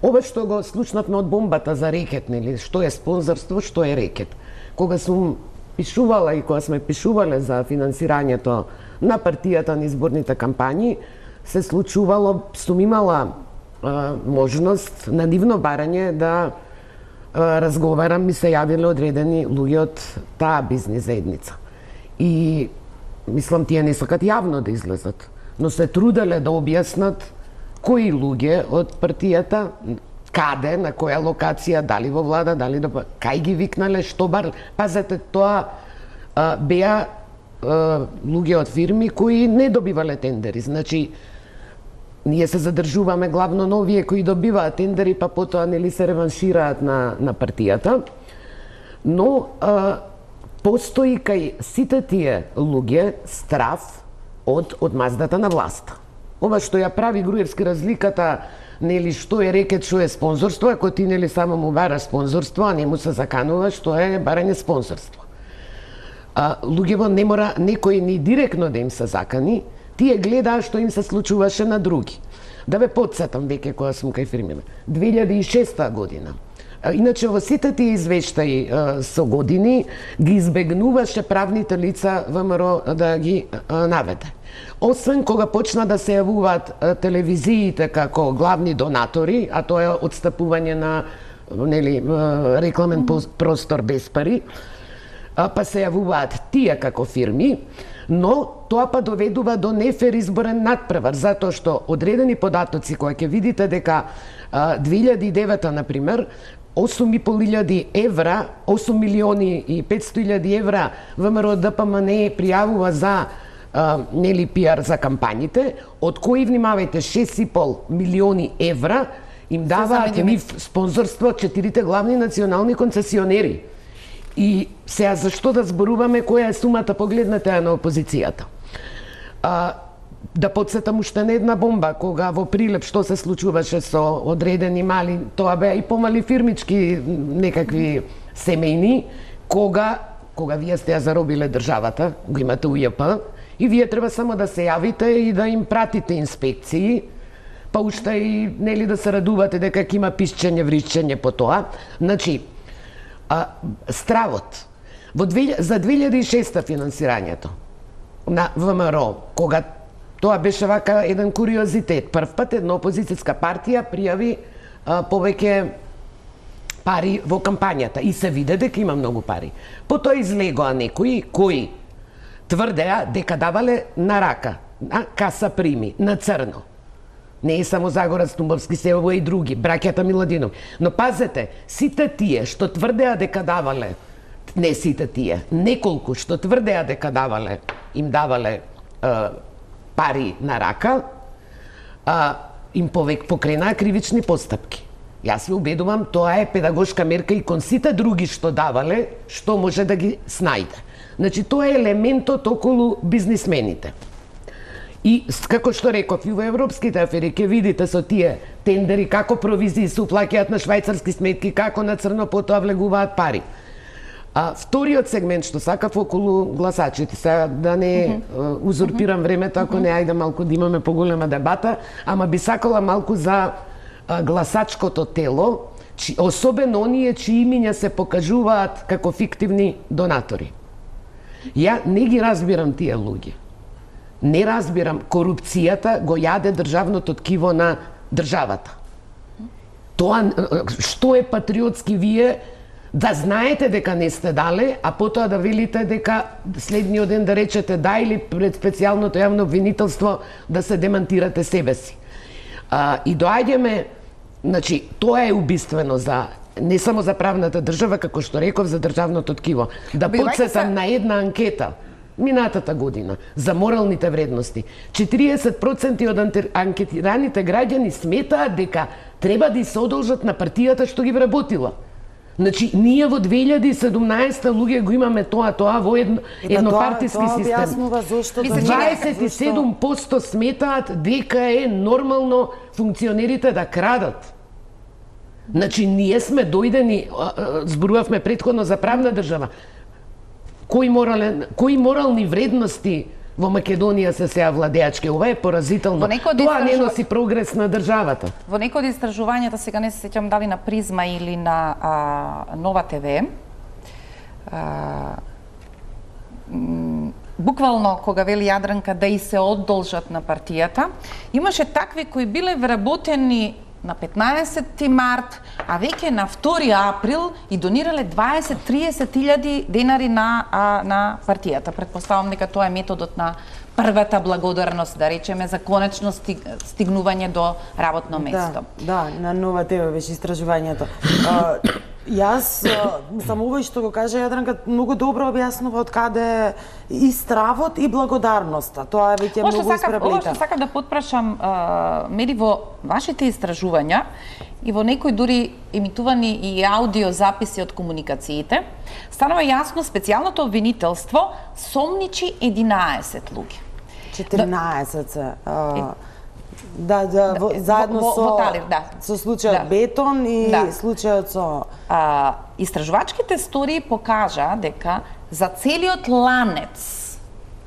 Speaker 2: Ова што го слушнавме од бомбата за рекет, нели, што е спонзорство, што е рекет. Кога сум пишувала и кога сме пишувале за финансирањето на партијата на изборните кампањи, се случувало, сум имала можност на нивно барање да разговарам, ми се јавиле одредени луѓе од таа бизнис заедница. И мислам тие не сакат јавно да излезат, но се труделе да објаснат кои луѓе од партијата, каде, на која локација, дали во влада, дали кај ги викнале, што бар. Пазете, тоа беа луѓе од фирми кои не добивале тендери. Значи, ние се задржуваме главно на овие кои добиваат тендери, па потоа нели се реваншираат на партијата. Но постои кај сите тие луѓе страв од одмаздата на власта. Ова што ја прави Груевски разликата, нели, што е рекет, што е спонзорство, ако ти нели само му бараш спонзорство, а не му се закануваш, што е барање спонзорство. Луѓево не мора некој ни директно да им се закани, тие гледаа што им се случуваше на други. Да ве потсетам веќе кога сум кај фирмина. 2006 година. Иначе во сите тие извештаи со години ги избегнуваше правните лица ВМРО да ги наведе. Освен кога почна да се јавуваат телевизиите како главни донатори, а тоа е отстапување на нели рекламен простор без пари, па се јавуваат тие како фирми, но тоа па доведува до нефер изборен надпревар, затоа што одредени податоци кои ќе видите дека 2009 например 8.500 евра, 8 милиони и 500.000 евра ВМРО ДПМН пријавува за нели пиар за кампањите, од кои, внимавајте, 6,5 милиони евра им даваат нив спонзорство 4 главни национални концесионери. И сега зашто да зборуваме која е сумата, погледнете на опозицијата. Да подсетам уште не една бомба, кога во Прилеп што се случуваше со одредени мали, тоа беа и помали фирмички некакви семејни, кога вие сте ја заробиле државата, го имате УЈП, и вие треба само да се јавите и да им пратите инспекции, па уште и нели да се радувате дека ќе има пишчење, вришчење по тоа. Значи, стравот за 2006 финансирањето на ВМРО, кога тоа беше вака еден куриозитет, прв пат една опозицијска партија пријави повеќе пари во кампањата и се виде дека има многу пари. Потоа излегоа некои кои тврдеа дека давале на рака, на каса прими, на црно. Не е само Загора Стумбовски, се ово и други, браќата Миладинов. Но пазете, сите тие што тврдеа дека давале, не сите тие, неколку што тврдеа дека давале, им давале пари на рака, им покренаа кривични постапки. Јас ве убедувам, тоа е педагошка мерка и кон сите други што давале, што може да ги снајде. Значи, тоа е елементот околу бизнисмените. И, како што реков, и во европските афери ќе видите со тие тендери како провизии се уплаќаат на швајцарски сметки, како на црно потоа влегуваат пари. Вториот сегмент што сакав околу гласачите, сега да не узурпирам времето, ако не, ајде малку да имаме поголема дебата, ама би сакала малку за гласачкото тело, особено оние чии имиња се покажуваат како фиктивни донатори. Ја не ги разбирам тие луѓе. Не разбирам, корупцијата го јаде државното ткиво на државата. Тоа, што е патриотски вие, да знаете дека не сте дале, а потоа да велите дека следниот ден да речете да или пред специјалното јавно обвинителство да се демантирате себе си. И доаѓаме, значи, тоа е убиствено за не само за правната држава, како што реков, за државното ткиво. Да подсетам на една анкета минатата година за моралните вредности. 40% од анкетираните граѓани сметаат дека треба да се одолжат на партијата што ги вработила. Значи, ние во 2017 луѓе го имаме тоа во еднопартиски систем. 27% сметаат дека е нормално функционерите да крадат. Значи, ние сме дојдени, зборувавме претходно за правна држава. Кои морални вредности во Македонија се сеа владеачки? Ова е поразително. Тоа не носи прогрес на државата.
Speaker 1: Во некои од истражувањата, сега не се сеќам дали на Призма или на Нова ТВ, буквално кога вели Јадранка да и се одолжат на партијата, имаше такви кои биле вработени на 15 март, а веќе на 2 април и донирале 20-30 илјади денари на партијата. Предпоставам дека тоа е методот на првата благодарност, да речеме, за конечно стигнување до работно место.
Speaker 3: Да, на Нова ТВ беше истражувањето. Јас само овој што го кажа Јадранка многу добро објаснува од каде и стравот и благодарноста. Тоа е веќе многу испреплета.
Speaker 1: Ова што сакам да потпрашам, Мери, во вашите истражувања и во некои дури емитувани и аудио записи од комуникациите, станува јасно специјалното обвинителство сомничи 11 луѓе.
Speaker 3: 14 се. Заедно со случајот Бетон и случајот со...
Speaker 1: Истражувачките истории покажа дека за целиот ланец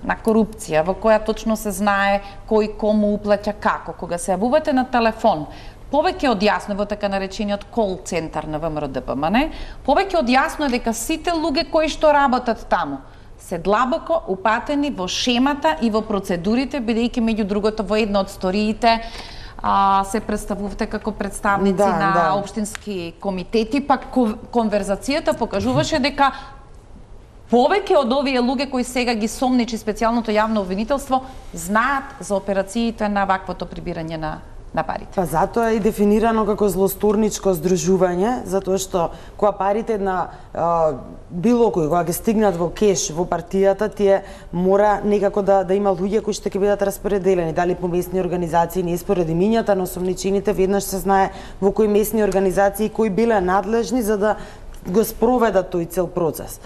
Speaker 1: на корупција, во која точно се знае кој кому уплаќа како, кога се јавувате на телефон, повеќе од јасно во така наречениот кол центар на ВМРО ДПМН, повеќе од јасно е дека сите луѓе кои што работат таму се длабоко упатени во шемата и во процедурите, бидејќи меѓу другото во една од сториите се представувате како представници на општински комитети, па конверзацијата покажуваше дека повеќе од овие луѓе кои сега ги сомничи специјалното јавно обвинителство знаат за операциите на ваквото прибирање на парите.
Speaker 3: Па затоа е и дефинирано како злосторничко здружување, затоа што кога парите на било кој, кога ќе стигнат во кеш во партијата, тие мора некако да има луѓе кои што ќе бидат распоределени, дали по месни организации, не според имињата на осомничените, веднаш се знае во кои месни организации кои биле надлежни за да го спроведат тој цел процес.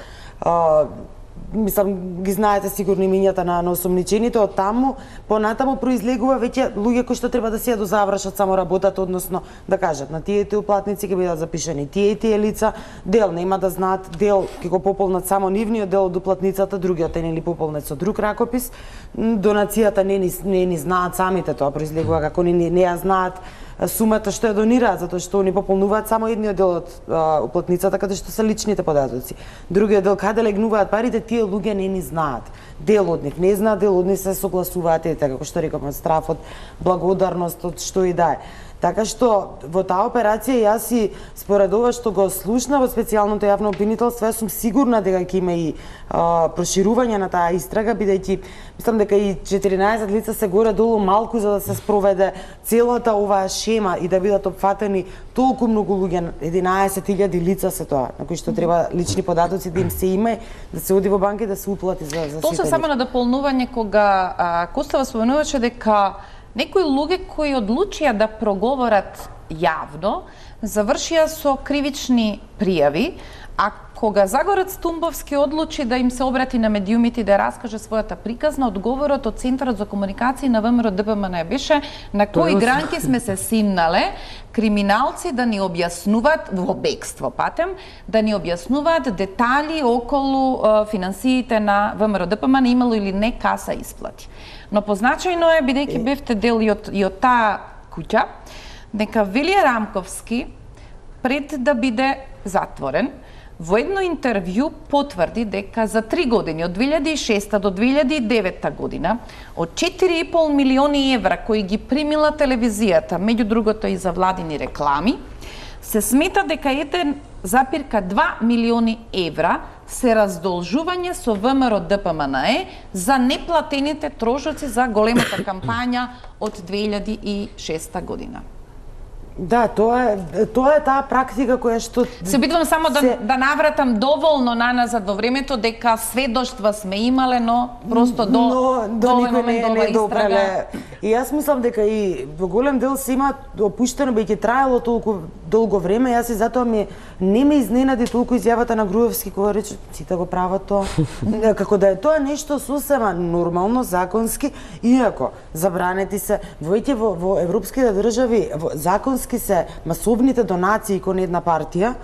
Speaker 3: Мислам, ги знаете сигурно имињата на осомничените, од таму понатаму произлегува веќе луѓе кои што треба да си ја дозавршат само работата, односно да кажат на тие уплатници ќе бидат запишани тие и тие лица, дел нема да знаат, дел ќе го пополнат само нивниот дел од уплатницата, другиот е нели пополнет со друг ракопис, донацијата не ни знаат самите, тоа произлегува како не ја знаат сумата што ја донираат, затоа што они пополнуваат само едниот дел од уплатницата, каде што се личните податоци. Другиот дел каде легнуваат парите, тие луѓе не ни знаат. Дел од нив не знаат, дел од нив се согласуваат, така како што реков, од страф, од благодарност, од што и да е. Така што во таа операција јас и според ова што го слушна во специјалното јавно обвинителство, јас сум сигурна дека ќе има и проширување на таа истрага, бидејќи мислам дека и 14 лица се горе долу малку за да се спроведе целата оваа шема и да бидат опфатени толку многу луѓе, 11.000 лица се тоа, на кои што треба лични податоци да им се име, да се оди во банка и да се уплати за сите.
Speaker 1: Точно само на дополнување кога Костова споменуваше дека некои луѓе кои одлучија да проговорат јавно, завршија со кривични пријави, а кога Загорец Тумбовски одлучи да им се обрати на медиумите и да раскаже својата приказна, одговорот од Центарот за комуникации на ВМРО ДПМН беше на кои гранки сме се симнале криминалци да ни објаснуваат во бегство патем, да ни објаснуваат детали околу финансиите на ВМРО ДПМН имало или не каса исплати. Но позначајно е, бидејќи бевте дел и од таа куќа, дека Вилје Рамковски пред да биде затворен, во едно интервју потврди дека за 3 години, од 2006 до 2009 година, од 4,5 милиони евра кои ги примила телевизијата, меѓу другото и за владини реклами, се смета дека 1,2 милиони евра се раздолжување со ВМРО ДПМН за неплатените трошоци за големата кампања од 2006 година.
Speaker 3: Да, тоа е таа практика која што
Speaker 1: се обидувам само да навратам доволно наназад во времето дека сведоштва сме имале, но просто до овој момент ова истрага.
Speaker 3: И јас мислам дека и во голем дел се има опуштено, бидејќи траело толку долго време, јас и затоа не ме изненади толку изјавата на Груевски која рече сите го прават тоа. Како да е тоа нешто сосема нормално, законски, иако забранети се во европските држави законски се масовните донации кон една партија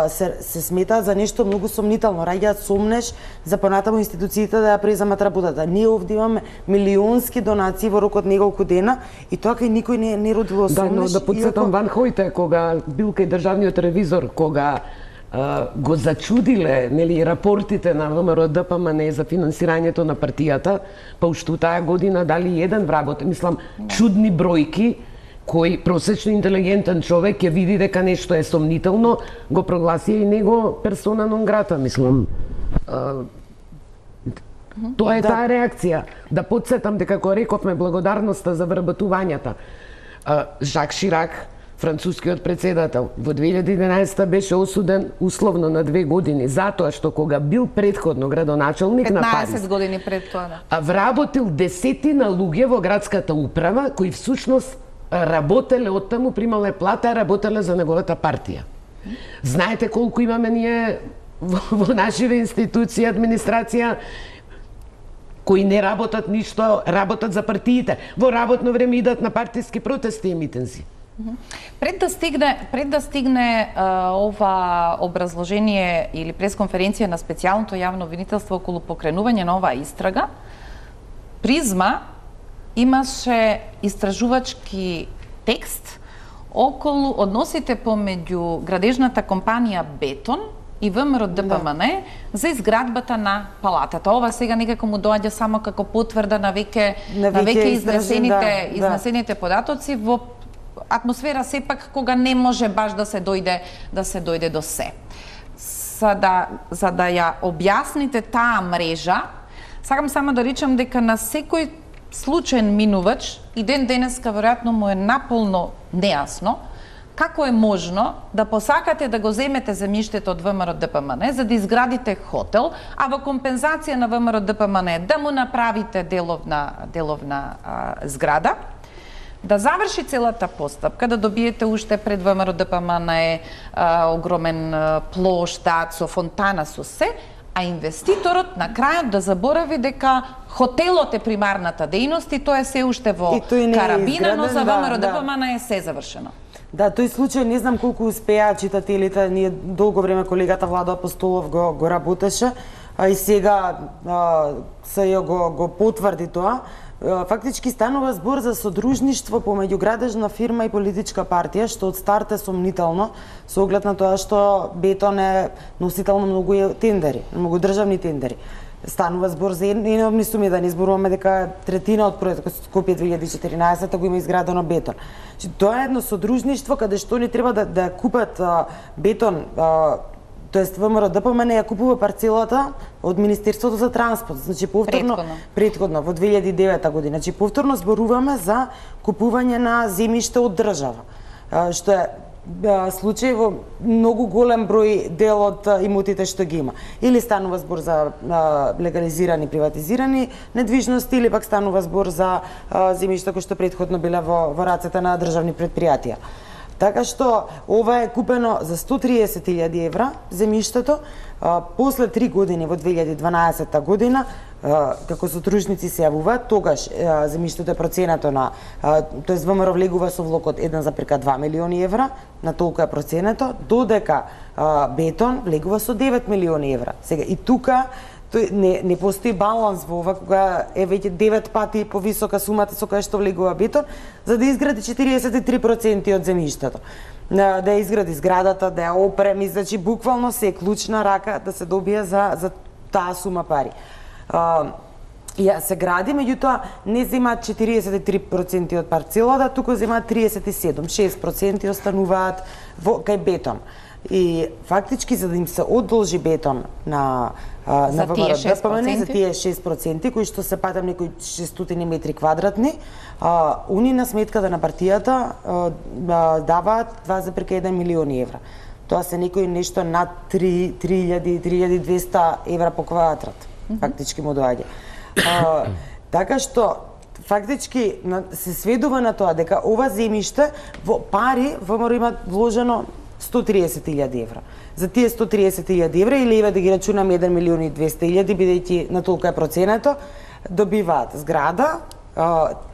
Speaker 3: се сметаат за нешто многу сомнително, раѓаат сомнеш за понатаму институциите да ја преземат работата. Ние овде имаме милионски донации во рок од неколку дена и тоа кај никој не родило сомнеш.
Speaker 2: Да, но да подсетам Ван Хојте, кога бил кај државниот ревизор, кога го зачудиле рапортите на ВМРО ДПМН за финансирањето на партијата, па уште таа година дали еден вработ, мислам, чудни бројки, кој просечно интелигентен човек ќе види дека нешто е сомнително, го прогласи и него персона нон грата, мислам. Тоа е таа реакција. Да подсетам дека кога рековме благодарноста за вработувањата, Жак Ширак, францускиот председател, во 2011 беше осуден условно на 2 години, затоа што кога бил претходно градоначелник на Париз,
Speaker 1: 15 години пред тоа, да.
Speaker 2: Вработил десетина луѓе во градската управа, кои всушност работеле од таму, примале плата, работеле за неговата партија. Знаете колку имаме ние во нашите институции, администрација, кои не работат ништо, работат за партиите. Во работно време идат на партиски протести и митинзи.
Speaker 1: Пред да стигне ова образложение или пресконференција на специјалното јавно обвинителство околу покренување на оваа истрага, Призма имаше истражувачки текст околу односите помеѓу градежната компанија Бетон и ВМРО ДПМН за изградбата на палатата. Ова сега некако му доаѓа само како потврда на веќе изнесените податоци во атмосфера сепак кога не може баш да се дојде до се. За да ја објасните таа мрежа, сакам само да речам дека на секој случаен минувач и денеска веројатно му е наполно нејасно како е можно да посакате да го земете земјиштето од ВМРО ДПМН за да изградите хотел, а во компензација на ВМРО ДПМН да му направите деловна зграда, да заврши целата постапка, да добиете уште пред ВМРО ДПМН огромен плоштад со фонтана со се, а инвеститорот на крајот да заборави дека хотелот е примарната дејност и тоа е се уште во карабина, но за ВМРО ДПМН е се завршено.
Speaker 3: Да, тој случај не знам колку успеа читателите, ние долго време колегата Владо Апостолов го работеше, а и сега се го потврди тоа. Фактички станува збор за содружништво помеѓу градежна фирма и политичка партија, што од старт е сомнително, со оглед на тоа што Бетон е носител на многу тендери, многу државни тендери. Станува збор за еnormни суми, да не зборуваме дека третина од проектот Скопје 2014 го има изградено Бетон. Тоа е едно содружништво каде што не треба да купат Бетон, тоест ВМРО ДПМН ја купува парцелата од Министерството за транспорт, значи претходно во 2009 година. Значи повторно зборуваме за купување на земјиште од држава, што е случаи во многу голем број дел од имотите што ги има. Или станува збор за легализирани, приватизирани недвижности, или пак станува збор за земјишта кои што претходно биле во рацете на државни предпријатија. Така што ова е купено за 130.000 евра земјиштето, после 3 години во 2012 година, како сотрудници се јавуваат, тогаш земјиштето е проценато на, тоест ВМРО влегува со влог од 1,2 милиони евра, на толку е проценето, додека бетон влегува со 9 милиони евра. Сега и тука не постои баланс во ова, кога е веќе 9 пати повисока сумата со која што влегува бетон, за да изгради 43% од земјиштето. Да изгради зградата, да ја опреми, значи буквално се е клучна рака да се добие за таа сума пари. Ја се гради, меѓутоа не земаат 43% од парцелата, туку земаат 37%, 6% остануваат кај бетон. И фактички за да им се одолжи бетон на ВМРО ДПМН за тие 6% кои што се патам некои 600 метри квадратни, уни на сметката на партијата даваат 2,1 милиони евра. Тоа се некои нешто над 3.200 евра по квадрат. Фактички му доаѓа. Така што фактички се сведува на тоа дека ова земјиште во пари ВМРО има вложено 130.000 евра. За тие 130.000 евра, или еве да ги рачунам 1.200.000, бидејќи на толку е проценето, добиваат зграда,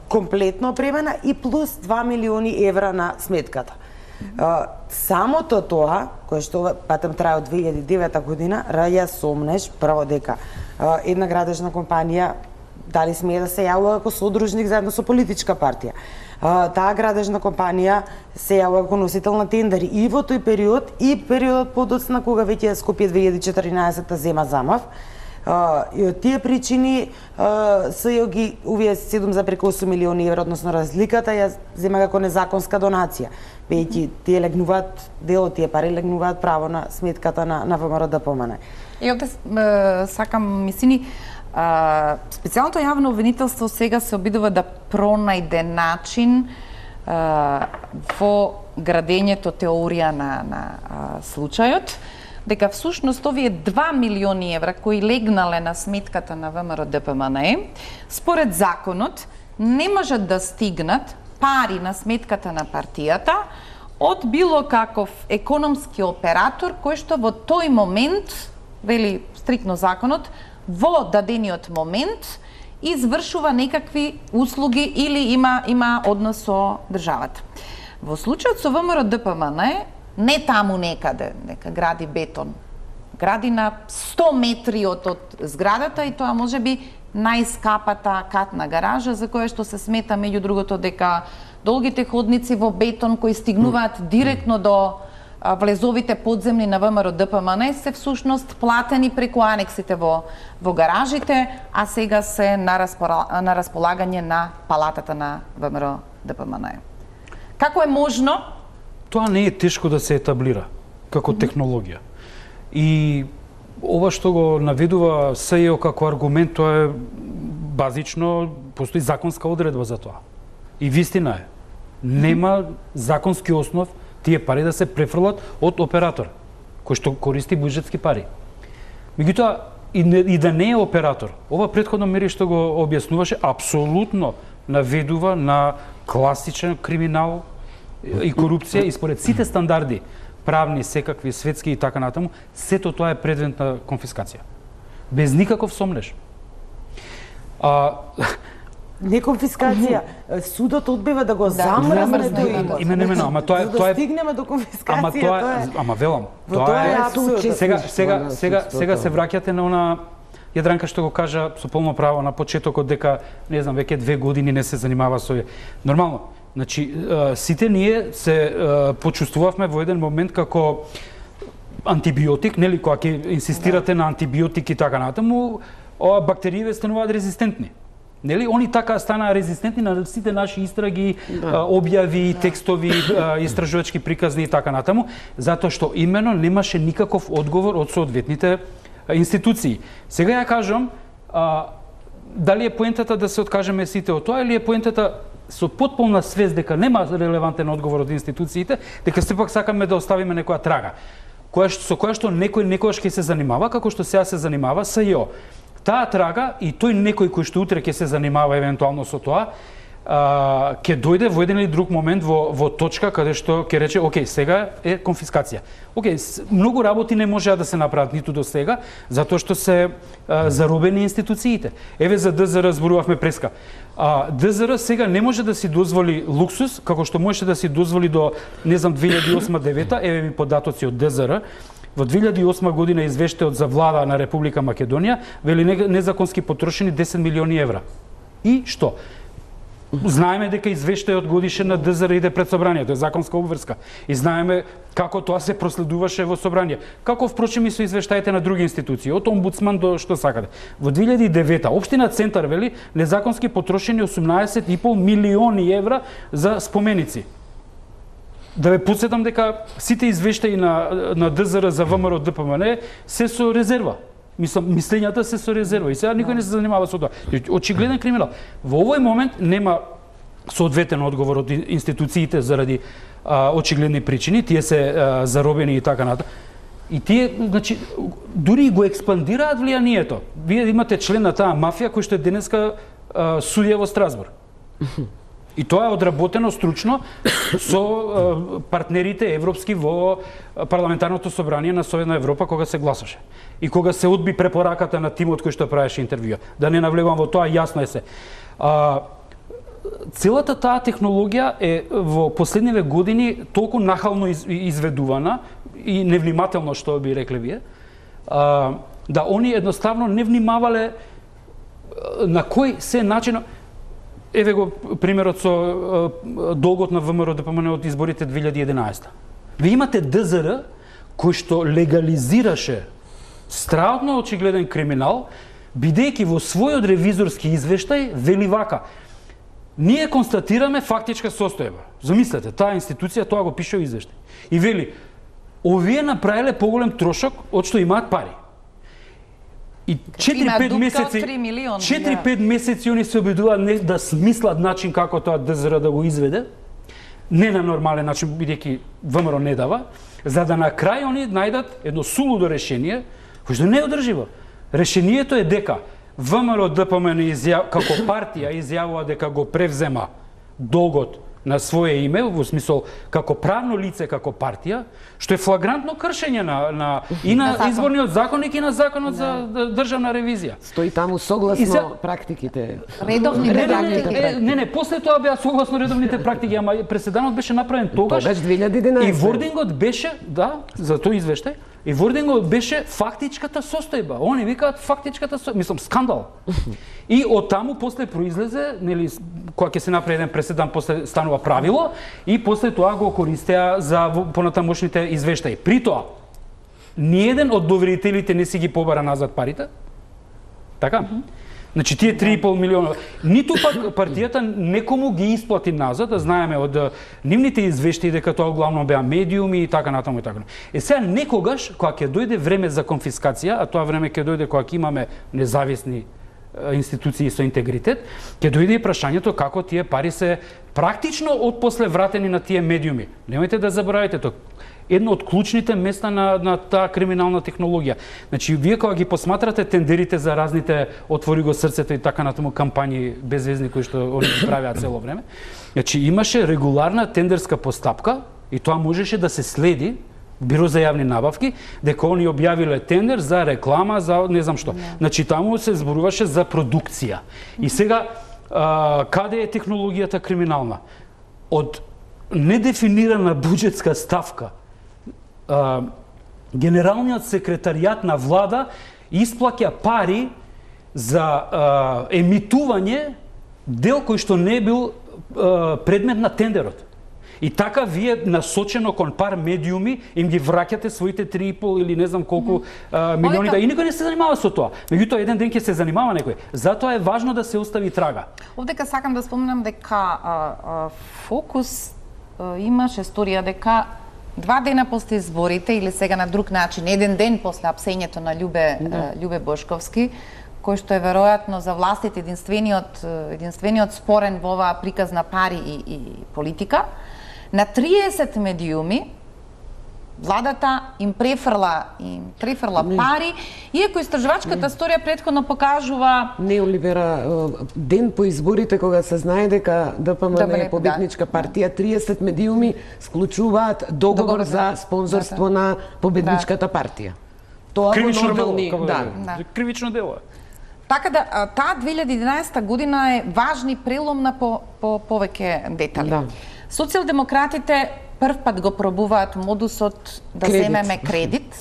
Speaker 3: комплетно опремена и плюс 2 милиони евра на сметката. Самото тоа, кое што патем трае од 2009 година, раѓа сомнеш прво дека една градежна компанија дали смее да се јавува како содружник заедно со политичка партија. Таа градежна компанија се јавува како носител на тендери и во тој период и периодот подоцна кога веќе Скопје 2014 зема замав. И од тие причини СЈО ги увие 7,8 милиони евра, односно разликата ја зема како незаконска донација. Веќе тие легнуваат, дел од тие пари легнуваат право на сметката на ВМРО ДПМН.
Speaker 1: И овде сакам мислини, специјалното јавно обвинителство сега се обидува да пронајде начин во градењето теорија на случајот, дека всушност овие 2 милиони евра кои легнале на сметката на ВМРО ДПМН, според законот не можат да стигнат пари на сметката на партијата од било каков економски оператор кој што во тој момент, вели стриктно законот, во дадениот момент извршува некакви услуги или има однос со државата. Во случајот со ВМРО ДПМН не таму некаде, нека гради бетон. Гради на 100 метри од зградата и тоа можеби најскапата катна гаража за која што се смета меѓу другото дека долгите ходници во бетон кои стигнуваат директно до влезовите подземни на ВМРО ДПМН се всушност платени преку анексите во гаражите, а сега се на располагање на палатата на ВМРО ДПМН. Како е можно?
Speaker 4: Тоа не е тешко да се етаблира како технологија. И ова што го наведува СЈО како аргумент, тоа е базично, постои законска одредба за тоа. И вистина е, нема законски основ тие пари да се префрлат од оператор, кој што користи буџетски пари. Меѓутоа, и да не е оператор, ова претходно мери што го објаснуваше, апсолутно наведува на класичен криминал и корупција и според сите стандарди, правни, секакви, светски и така натаму, сето тоа е предмет на конфискација. Без никаков сомнеш.
Speaker 3: Не конфискација, судот одбива да го замрзне тој имот.
Speaker 4: Именно, ама тоа е...
Speaker 3: За да стигнеме до конфискација,
Speaker 4: ама велам, тоа е... Сега се враќате на она Јадранка што го кажа со полно право на почетокот дека, не знам, веќе 2 години не се занимава со овие. Нормално, значи, сите ние се почувствувавме во еден момент како антибиотик, нели, кога ќе инсистирате на антибиотик и така натаму, бактериите стануваат резистентни. Нели, они така станаа резистентни на сите наши истраги, објави, текстови, истражувачки приказни и така натаму, затоа што имено немаше никаков одговор од соодветните институции. Сега ја кажам, дали е поентата да се откажеме сите од тоа или е поентата со потполна свест дека нема релевантен одговор од институциите, дека сепак сакаме да оставиме некоја трага, со која што некој некогаш ќе се занимава, како што сега се занимава СЈО. Таа трага и тој некој кој што утре ќе се занимава евентуално со тоа, ќе дојде во еден или друг момент во точка каде што ќе рече, окей, сега е конфискација. Окей, многу работи не можеа да се направат ниту до сега, затоа што се заробени институциите. Еве за ДЗР зборувавме преска. ДЗР сега не може да си дозволи луксус, како што можеше да си дозволи до, не знам, 2008-2009, еве ми податоци од ДЗР. Во 2008 година извештајот за влада на Република Македонија вели незаконски потрошени 10 милиони евра. И што? Знаеме дека извештајот годишен на ДЗР иде пред собранието, е законска обврска. И знаеме како тоа се проследуваше во собрание. Како впрочем и со извештаите на други институции, од омбудсман до што сакате. Во 2009 општина Центар вели незаконски потрошени 18,5 милиони евра за споменици. Да ве потсетам дека сите извештаи на ДЗР за ВМРО ДПМН се со резерва. Мислењата се со резерва и сега никој не се занимава со тоа. Очигледен криминал. Во овој момент нема соодветен одговор од институциите заради очигледни причини, тие се заробени и така натаму. И тие, значи, дури го експандираат влијанието. Вие имате член на таа мафија кој што е денеска судија во Страсбург. И тоа е одработено стручно со партнерите европски во парламентарното собрание на Соединена Европа кога се гласаше. И кога се одби препораката на тимот кој што правеше интервјуа. Да не навлегувам во тоа, јасно е се. Целата таа технологија е во последниве години толку нахално изведувана и невнимателно, што би рекле вие, да они едноставно не внимавале на кој се начин. Еве го примерот со долгот на ВМРО ДПМН од изборите 2011. Ви имате ДЗР кој што легализираше страшно очигледен криминал, бидејќи во својот ревизорски извештај вели вака: ние констатираме фактичка состојба. Замислете, таа институција тоа го пише во извештај. И вели: овие направиле поголем трошок од што имаат пари. И 4-5 месеци, 4-5 месеци они се обидуваат да смислат начин како тоа ДЗР да го изведе, не на нормален начин, бидејќи ВМРО не дава, за да на крај они најдат едно сулудо решение, кој што не е одрживо. Решението е дека ВМРО ДПМН како партија изјавува дека го превзема долгот на свое име, во смисол како правно лице, како партија, што е флагрантно кршење и на изборниот законник и на законот за државна ревизија.
Speaker 2: Стои таму согласно практиките.
Speaker 1: Редовните практики.
Speaker 4: Не, после тоа беа согласно редовните практики, ама преседанот беше направен тогаш.
Speaker 2: Тогаш 2011.
Speaker 4: И вордингот беше, да, за тој извештај, и вордингот беше фактичката состојба. Они викаат фактичката состојба, мислам скандал. И од таму после произлезе, нели, кога ќе се направи еден преседан, после станува правило и после тоа го користеа за понатамошните извештаи. При тоа, ниеден од доверителите не си ги побара назад парите. Така? Значи тие 3,5 милиона, ниту пак партијата некому ги исплати назад, да знаеме од нивните извештаи дека тоа главно беа медиуми и така натаму и така. Сега некогаш кога ќе дојде време за конфискација, а тоа време ќе дојде кога ќе имаме независни институции со интегритет, ќе дојде и прашањето како тие пари се практично отпосле вратени на тие медиуми. Немојте да заборавите тоа. Едно од клучните места на таа криминална технологија. Значи, вие кога ги посматрате тендерите за разните отвори го срцето и така натаму кампањи безвезни кои што они ги правеа цело време, значи имаше регуларна тендерска постапка и тоа можеше да се следи Биро за јавни набавки, дека они објавиле тендер за реклама, за не знам што. Значи, таму се зборуваше за продукција. И сега, каде е технологијата криминална? Од недефинирана буџетска ставка, генералниот секретаријат на влада исплаќа пари за емитување дел кој што не бил предмет на тендерот. И така вие насочено кон пар медиуми им ги враќате своите 3,5 или не знам колку милиони, да и никој не се занимава со тоа. Меѓутоа еден ден ќе се занимава некој. Затоа е важно да се остави трага.
Speaker 1: Овдека сакам да споменам дека Фокус имаше сторија дека 2 дена после изборите или сега на друг начин, еден ден после апсењето на Љубе Бошковски, кој што е веројатно за властите единствениот спорен во оваа приказна пари и политика, на 30 медиуми владата им префрла пари, иако истражувачката историја претходно покажува...
Speaker 2: Не, Оливера, ден по изборите, кога се знае дека ДПМН е победничка партија, 30 медиуми склучуваат договор за спонзорство на победничката партија. Тоа во нормални...
Speaker 4: Кривично дело.
Speaker 1: Така да, таа 2011 година е важна и преломна по повеќе детали. Социјалдемократите прв пат го пробуваат модусот да земеме кредит,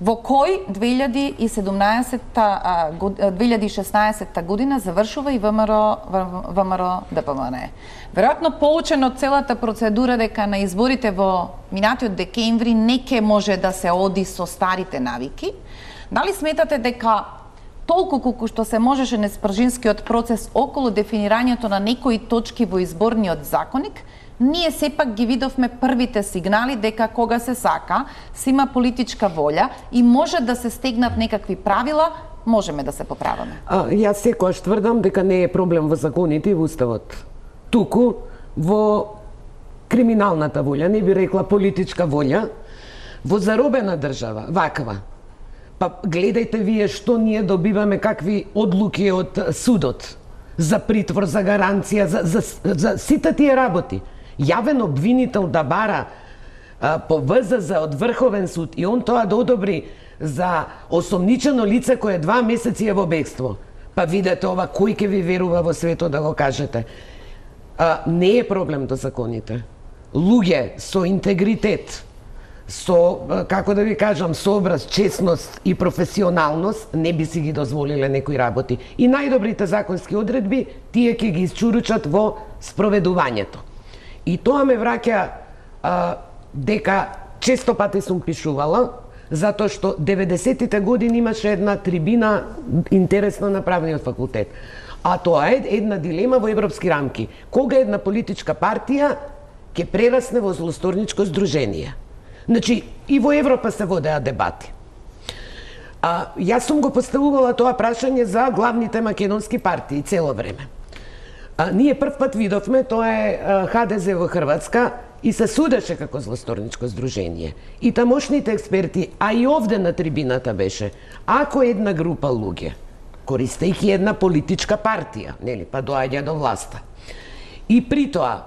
Speaker 1: во кој 2016 година завршува и ВМРО ДПМН. Веројатно поучен од целата процедура дека на изборите во минатиот декември не ке може да се оди со старите навики, дали сметате дека толку колку што се можеше неспржинскиот процес околу дефинирањето на некои точки во изборниот законник, ние сепак ги видовме првите сигнали дека кога се сака, се има политичка волја и може да се стегнат некакви правила, можеме да се поправаме.
Speaker 2: Јас секогаш тврдам дека не е проблем во законите и во уставот. Туку во криминалната волја, не би рекла политичка волја, во заробена држава, ваква. Па гледајте вие што ние добиваме, какви одлуки од судот за притвор, за гаранција, за сите тие работи. Јавен обвинител да бара по ВЗЗ од Врховен суд и он тоа да одобри за осомничено лице кое 2 месеци е во бегство. Па видете ова, кој ќе ви верува во светот да го кажете. Не е проблем до законите. Луѓе со интегритет, со, како да ви кажам, со образ, честност и професионалност, не би си ги дозволиле некои работи. И најдобрите законски одредби, тие ќе ги исчуручат во спроведувањето. И тоа ме враќа дека често пати сум пишувала, затоа што 90-тите години имаше една трибина интересна на правниот факултет. А тоа е една дилема во европски рамки. Кога една политичка партија ќе прерасне во злосторничко здружение? Значи, и во Европа се водеа дебати. Јас сум го поставувала тоа прашање за главните македонски партии цело време. Ние прв пат видовме, тоа е ХДЗ во Хрватска, и се судеше како злосторничко здружение. И тамошните експерти, а и овде на трибината беше, ако една група луѓе, користејќи една политичка партија, нели, па доаѓа до власта, и при тоа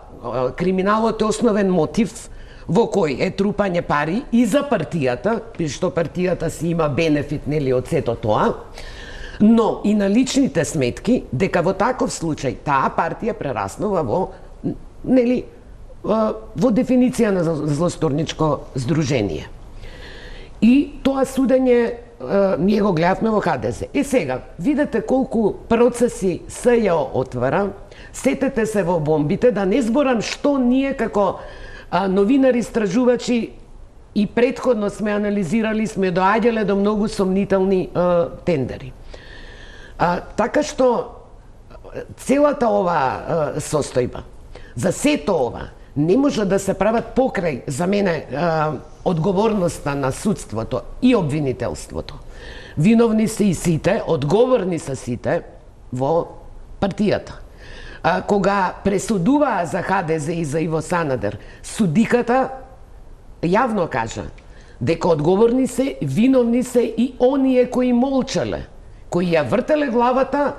Speaker 2: криминалот е основен мотив во кој е трупање пари и за партијата, што партијата си има бенефит, нели, од сето тоа, но и на личните сметки, дека во таков случај таа партија прераснува во, нели, во дефиниција на злосторничко здружение. И тоа судење ние го гледавме во ХДЗ. И сега, видете колку процеси СЈО отвара, сетете се во бомбите, да не зборам што ние како новинари, истражувачи и претходно сме анализирали, сме доаѓале до многу сомнителни тендери. Така што целата ова состојба, за сето ова, не може да се прават покрај, за мене, одговорноста на судството и обвинителството. Виновни се и сите, одговорни се сите во партијата. Кога пресудуваа за ХДЗ и за Иво Санадер, судиката јавно кажа дека одговорни се, виновни се и оние кои молчале, кои ја вртеле главата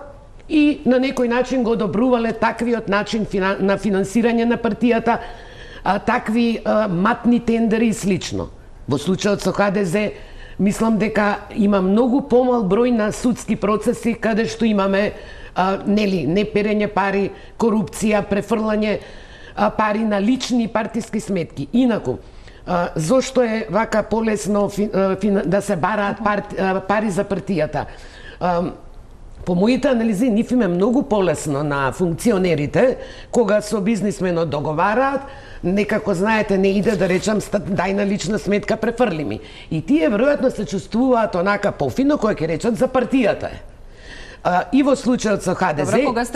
Speaker 2: и на некој начин го одобрувале таквиот начин на финансирање на партијата, такви матни тендери и слично. Во случајот со ХДЗ, мислам дека има многу помал број на судски процеси каде што имаме нели, неперење пари, корупција, префрлање пари на лични партиски сметки. Инаку, зошто е вака полесно да се бараат пари за партијата? По моите анализи, нив им е многу полесно на функционерите, кога со бизнисменот договараат, некако, знаете, не иде да речам, дај на лична сметка, префрли ми. И тие веројатно се чувствуваат онака пофино, кој ќе речат за партијата е. И во случајот со ХДЗ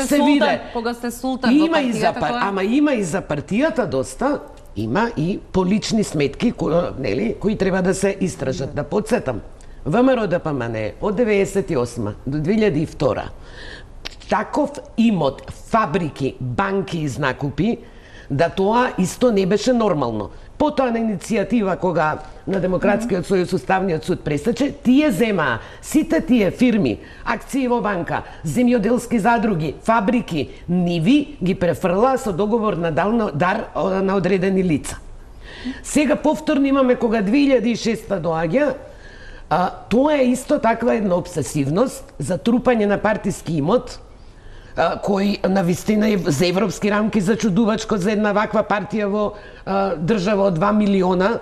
Speaker 2: се виде.
Speaker 1: Кога сте султан во партијата,
Speaker 2: ама има и за партијата доста, има и по лични сметки, нели, кои треба да се истражат. Да подсетам, ВМРО ДПМН од 98 до 2002 таков имот, фабрики, банки и знакупи, да тоа исто не беше нормално. Потоа на иницијатива кога на Демократскиот сојуз Уставниот суд пресече, тие земаа сите тие фирми, акции во банка, земјоделски задруги, фабрики, ниви ги префрла со договор на дар на одредени лица. Сега повторно имаме кога 2006 доаѓа, тоа е исто таква една обсесивност за трупање на партиски имот, кој навистина е за европски рамки зачудувачко за една ваква партија во држава од 2 милиона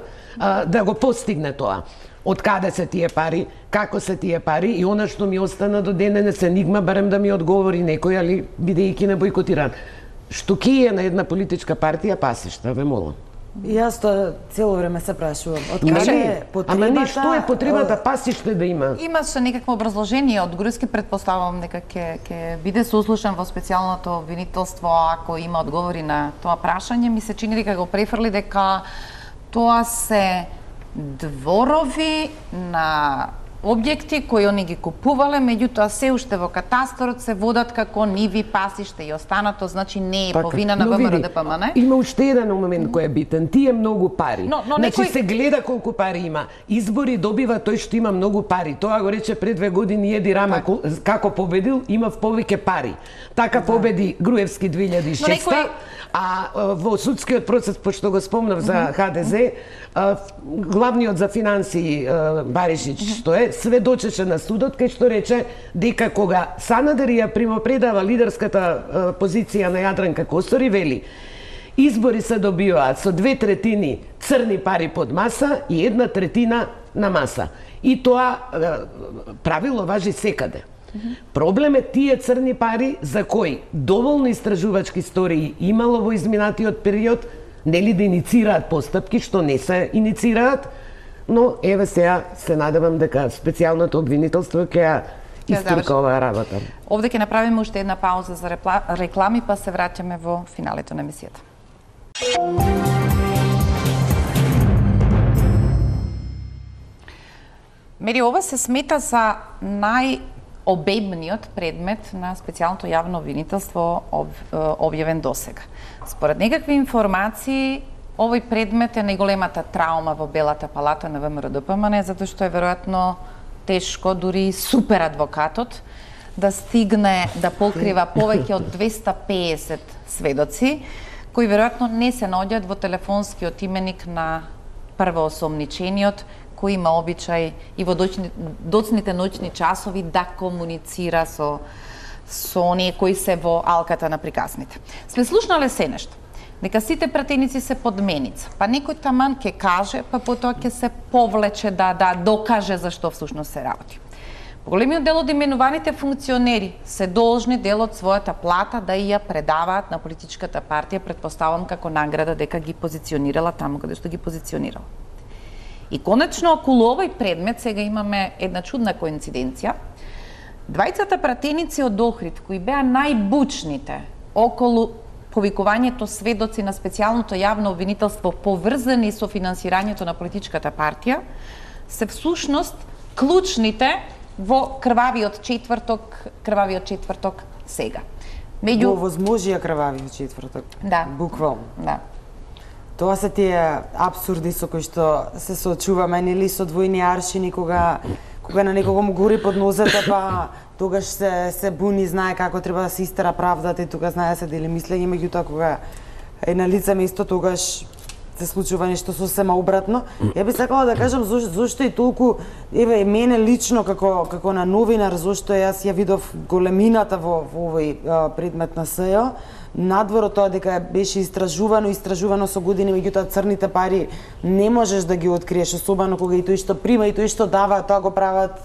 Speaker 2: да го постигне тоа. Од каде се тие пари, како се тие пари и она што ми остана до денес енигма, барем да ми одговори некој, али бидејќи не бойкотиран. Што ки е на една политичка партија пасишта, ве молам.
Speaker 3: Јас тоа цело време се прашувам. Од каде е потребата?
Speaker 2: Ама не, што е потребата пасиште да има?
Speaker 1: Имаше некакво образложение од Груевски, претпоставувам дека ќе биде сослушан во специјалното обвинителство ако има одговори на тоа прашање. Ми се чини дека го префрли дека тоа се дворови на објекти кои они ги купувале, меѓутоа се уште во катасторот се водат како ниви, пасиште и останато, значи не е повина на ВМРО ДПМН.
Speaker 2: Има уште еден момент кој е битен, тие многу пари. Значи
Speaker 1: некој...
Speaker 2: се гледа колку пари има. Избори добива тој што има многу пари. Тоа го рече пред 2 години Еди Рама како победил, имав повеќе пари. Така победи Груевски 2006, а во судскиот процес, пошто го спомнав за ХДЗ, главниот за финансии Баришич, што е, сведочеше на судот, кај што рече дека кога Санадер ја примопредава лидерската позиција на Јадранка Костори, вели, избори се добиваат со 2/3 црни пари под маса и 1/3 на маса. И тоа правило важи секаде. Проблем е тие црни пари за кои доволно истражувачки истории имало во изминатиот период, нели да иницираат постапки, што не се иницираат, но еве сега се надевам дека специјалното обвинителство ќе ја истрка оваа работа.
Speaker 1: Овде ќе направиме уште една пауза за реклами, па се враќаме во финалето на емисијата. Мери, ова се смета за најобемниот предмет на специјалното јавно обвинителство објавен досега. Според некакви информации, овој предмет е најголемата траума во Белата палата на ВМРО ДПМН, затоа што е веројатно тешко, дури супер адвокатот, да стигне да покрива повеќе од 250 сведоци, кои веројатно не се наоѓаат во телефонскиот именик на првоосомничениот, кој има обичај и во доцните ноќни часови да комуницира со оние кои се во алката на приказните. Сме слушнале се нешто, дека сите пратеници се подменица, па некој таман ќе каже, па потоа ќе се повлече да докаже за што всушност се работи. Поголемиот дел од именуваните функционери се должни дел од својата плата да ја предаваат на политичката партија, претпоставам како награда дека ги позиционирала таму каде што ги позиционирала. И конечно, околу овој предмет сега имаме една чудна коинциденција. Двајцата пратеници од Охрид, кои беа најбучните околу повикувањето сведоци на специјалното јавно обвинителство поврзани со финансирањето на политичката партија, се всушност клучните во крвавиот четврток сега.
Speaker 3: Во возможија крвавиот четврток.
Speaker 1: Да.
Speaker 3: Буквално.
Speaker 1: Да.
Speaker 3: Тоа се тие апсурди со кои што се соочуваме, нели, со двојни аршини, кога на некого му гори под нозете, па тогаш се буни, знае како треба да се истера правдата и тука знае се дели мислење, меѓутоа кога е на лице место, тогаш се случува нешто сосема обратно. Ја би сакала да кажам зошто и толку, еве, мене лично како на новинар, зошто јас ја видов големината во овој предмет на СЈО, надвор од тоа дека беше истражувано со години, меѓутоа црните пари не можеш да ги откриеш, особено кога и тој што прима и тој што дава, тоа го прават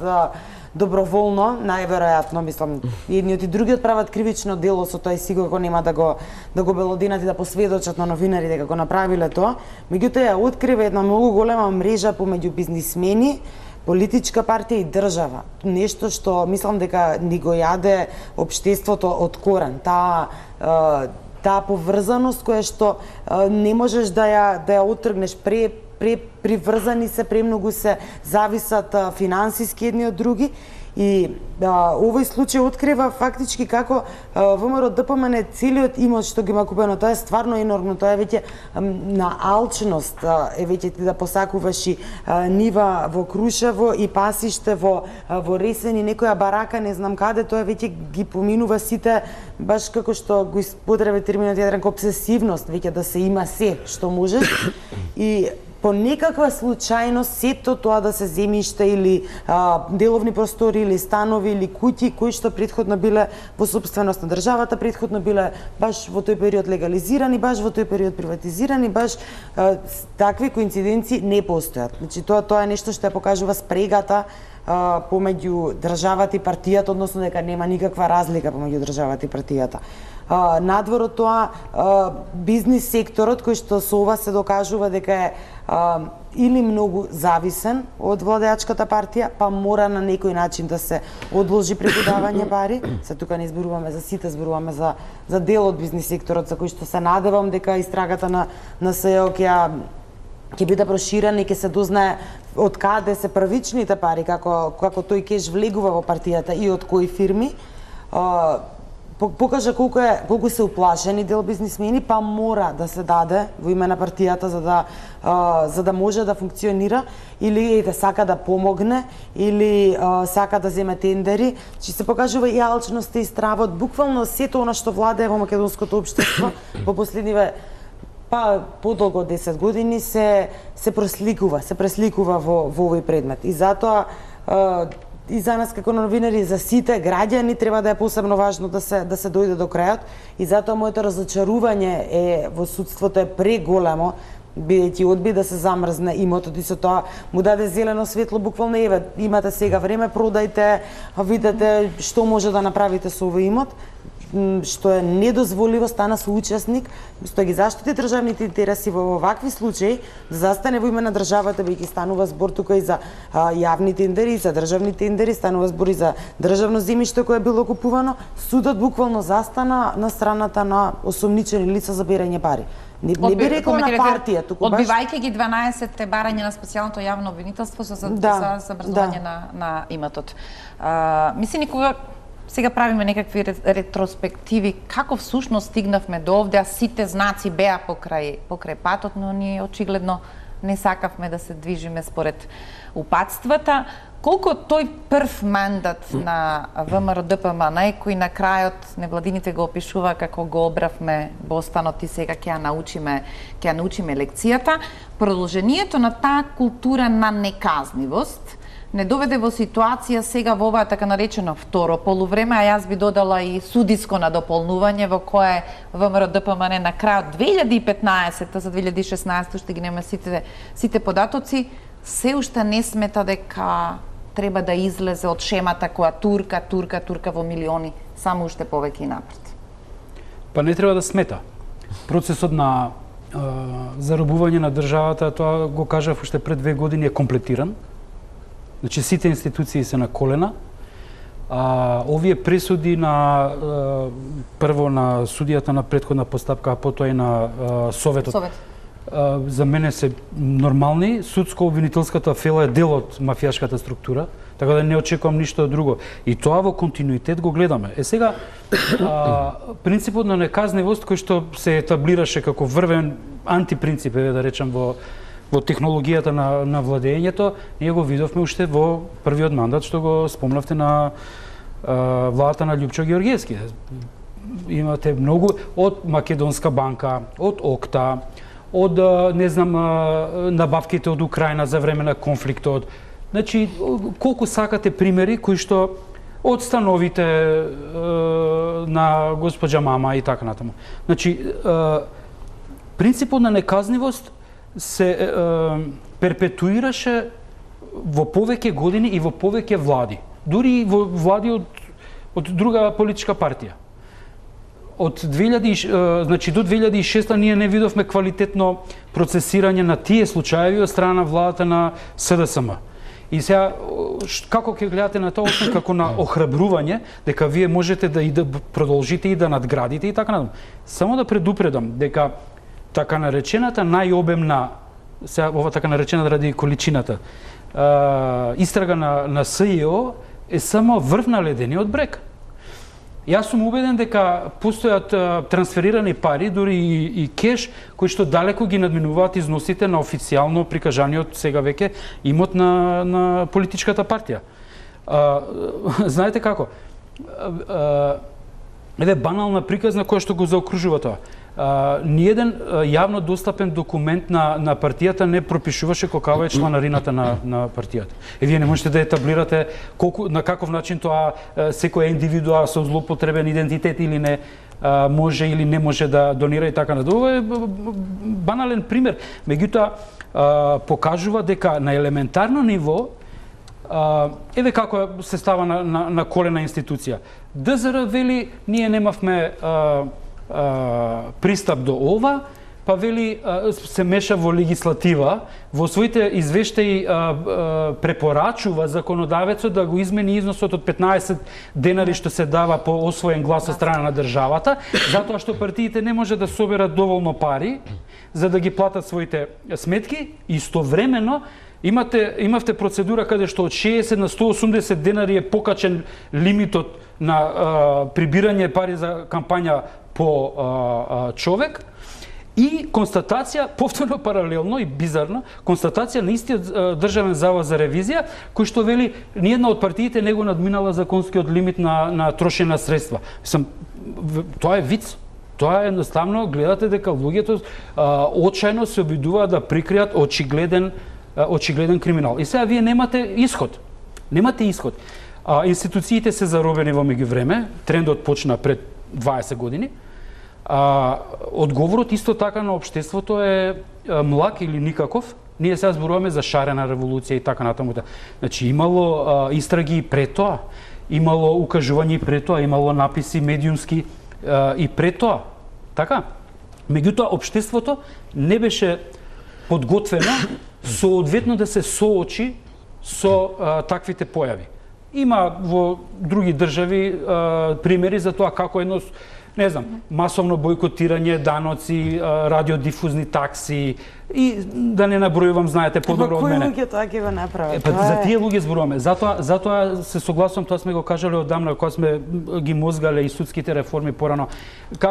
Speaker 3: доброволно, најверојатно, мислам, едниот и другиот прават кривично дело со тоа и сигурно нема да го белодинат и да посведочат на новинари дека го направиле тоа. Меѓутоа ја открива една многу голема мрежа помеѓу бизнисмени, политичка партија и држава. Нешто што мислам дека ни го јаде општеството од корен. Таа поврзаност која што не можеш да ја оттргнеш. приврзани се, премногу се зависат финансиски едни од други. И овој случај открива фактички како ВМРО ДПМН целиот имот што ги има купено, тоа е стварно енормно, тоа е веќе на алчност, е веќе ти да посакуваш и нива во Крушево и пасиште во Ресен и некоја барака, не знам каде, тоа веќе ги поминува сите, баш како што го испотреби терминот еден обсесивност, веќе да се има се што можеш. И по некаква случајност сето тоа да се земјиште или деловни простори или станови или куќи кои што претходно биле во собственост на државата, претходно биле баш во тој период легализирани, баш во тој период приватизирани, баш такви коинциденции не постојат. Значи тоа е нешто што ја покажува спрегата помеѓу државата и партијата, односно дека нема никаква разлика помеѓу државата и партијата. Надвор од тоа, бизнис секторот кој што со ова се докажува дека е или многу зависен од владеачката партија, па мора на некој начин да се одложи пригодавање пари. Се тука не зборуваме за сите, зборуваме за дел од бизнис секторот за кој што се надевам дека истрагата на СЈО ќе биде проширена и ќе се дознае од каде се првичните пари, како тој кеш влегува во партијата и од кои фирми. Покажа колку се уплашени дел бизнисмени, па мора да се даде во име на партијата за да може да функционира, или да сака да помогне, или сака да земе тендери. Че се покажува и алчноста и стравот, буквално сето она што владее во македонското општество во последниве подолго од 10 години се пресликува во овој предмет. И затоа и за нас како новинари, за сите граѓани треба да е посебно важно да се дојде до крајот, и затоа моето разочарување во судството е преголемо, бидејќи одби да се замрзне имотот и со тоа му даде зелено светло, буквално еве, имате сега време, продајте, видете што може да направите со овој имот, што е недозволиво, стана соучесник, што ги заштити државните интереси во овакви случаи, да застане во име на државата, бидејќи станува збор тука и за јавни тендери, и за државни тендери, станува збор и за државно земјиште кое било купувано. Судот буквално застана на страната на осомничени лица за берање пари. Не би рекла на партија, туку баш
Speaker 1: одбивајќи ги 12 барање на специјалното јавно обвинителство за забрзување на имотот. Мисли никога сега правиме некакви ретроспективи, како всушност стигнавме до овде, а сите знаци беа покрај патот, но ние очигледно не сакавме да се движиме според упатствата. Колку тој прв мандат на ВМРО ДПМН, кој на крајот невладините го опишува како го обравме бостанот и сега ќе ја научиме лекцијата, продолжението на таа култура на неказнивост не доведе во ситуација сега во оваа така наречено второ полувреме, а јас би додала и судиско надополнување во кое ВМРО ДПМН на крајот 2015 за 2016 што ги нема сите податоци, се уште не смета дека треба да излезе од шемата која турка во милиони, само уште повеќе и напред.
Speaker 4: Па не треба да смета. Процесот на заробување на државата, тоа го кажав уште пред 2 години, е комплетиран. Значи, сите институции се на колена. Овие пресуди на прво на судијата на претходна постапка, а потоа и на Советот. За мене се нормални. Судско-обвинителската фела е дел од мафијашката структура, така да не очекувам ништо друго. И тоа во континуитет го гледаме. Сега, принципот на неказнивост, кој што се етаблираше како врвен антипринцип, да речам, во технологијата на владењето, ние го видовме уште во првиот мандат што го спомнавте на владата на Љупчо Георгиевски. Имате многу од Македонска банка, од ОКТА, од набавките од Украина за време на конфликтот. Значи, колку сакате примери кои што од становите на госпоѓа Мама и така натаму. Значи, принципот на неказнивост се перпетуираше во повеќе години и во повеќе влади. Дури и во влади од друга политичка партија. Од значи до 2006 ние не видовме квалитетно процесирање на тие случаеви од страна на владата на СДСМ. И сега, како ќе гледате на тоа, освен како на охрабрување, дека вие можете да продолжите и да надградите и така натаму. Само да предупредам дека така наречената најобемна сега ова така наречена ради количината, истрага на СИО е само врв на ледениот брег. Јас сум убеден дека постојат трансферирани пари, дури и кеш, кои што далеко ги надминуваат износите на официјално прикажаниот сега веќе имот на политичката партија. Знаете како? Еве банална приказна која што го заокружува тоа. Ниеден јавно достапен документ на партијата не пропишуваше колкава е чланарината на партијата. Вие не можете да етаблирате на каков начин тоа секоја индивидуа со злоупотребен идентитет или не може или не може да донира и така надолу. Ова е банален пример. Меѓутоа покажува дека на елементарно ниво еве како се става на колена институција. ДЗР вели ние немавме пристап до ова, па вели се меша во легислатива, во своите извештаи препорачува законодавецот да го измени износот од 15 денари што се дава по освоен глас од страна на државата, затоа што партиите не може да соберат доволно пари за да ги платат своите сметки. Истовремено имавте процедура каде што од 60 на 180 денари е покачен лимитот на прибирање пари за кампања по човек, и констатација, повторно паралелно и бизарно, констатација на истиот Државен завод за ревизија, кој што вели ниедна од партиите не го надминала законскиот лимит на трошење на средства. Тоа е виц. Тоа е едноставно, гледате дека луѓето очајно се обидуваат да прикријат очигледен криминал. И сега вие немате исход. Немате исход. Институциите се заробени во меѓувреме, трендот почна пред 20 години. Одговорот исто така на општеството е млак или никаков. Ние сега зборуваме за шарена револуција и така натаму. Значи имало истраги и пред тоа, имало укажување и пред тоа, имало написи медиумски и пред тоа. Така? Меѓутоа општеството не беше подготвено соодветно да се соочи со таквите појави. Има во други држави примери за тоа како едно, не знам, масовно бойкотирање, даноци, радиодифузни такси и да не набројувам, знаете подобро од мене.
Speaker 3: Кои луѓе тоа ќе го направат?
Speaker 4: За тие луѓе зборуваме. Затоа се согласувам, тоа сме го кажале одамна кога сме ги мозгале и судските реформи порано,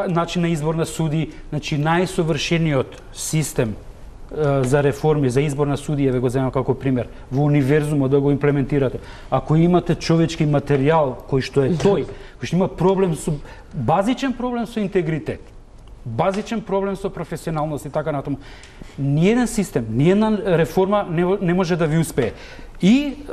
Speaker 4: начин на избор на суди, значи најсовршениот систем за реформи, за избор на судија, ве го земам како пример, во универзумот да го имплементирате. Ако имате човечки материјал кој што е тој, кој што има базичен проблем со интегритет, базичен проблем со професионалност и така натаму, ниеден систем, ниедна реформа не може да ви успее. И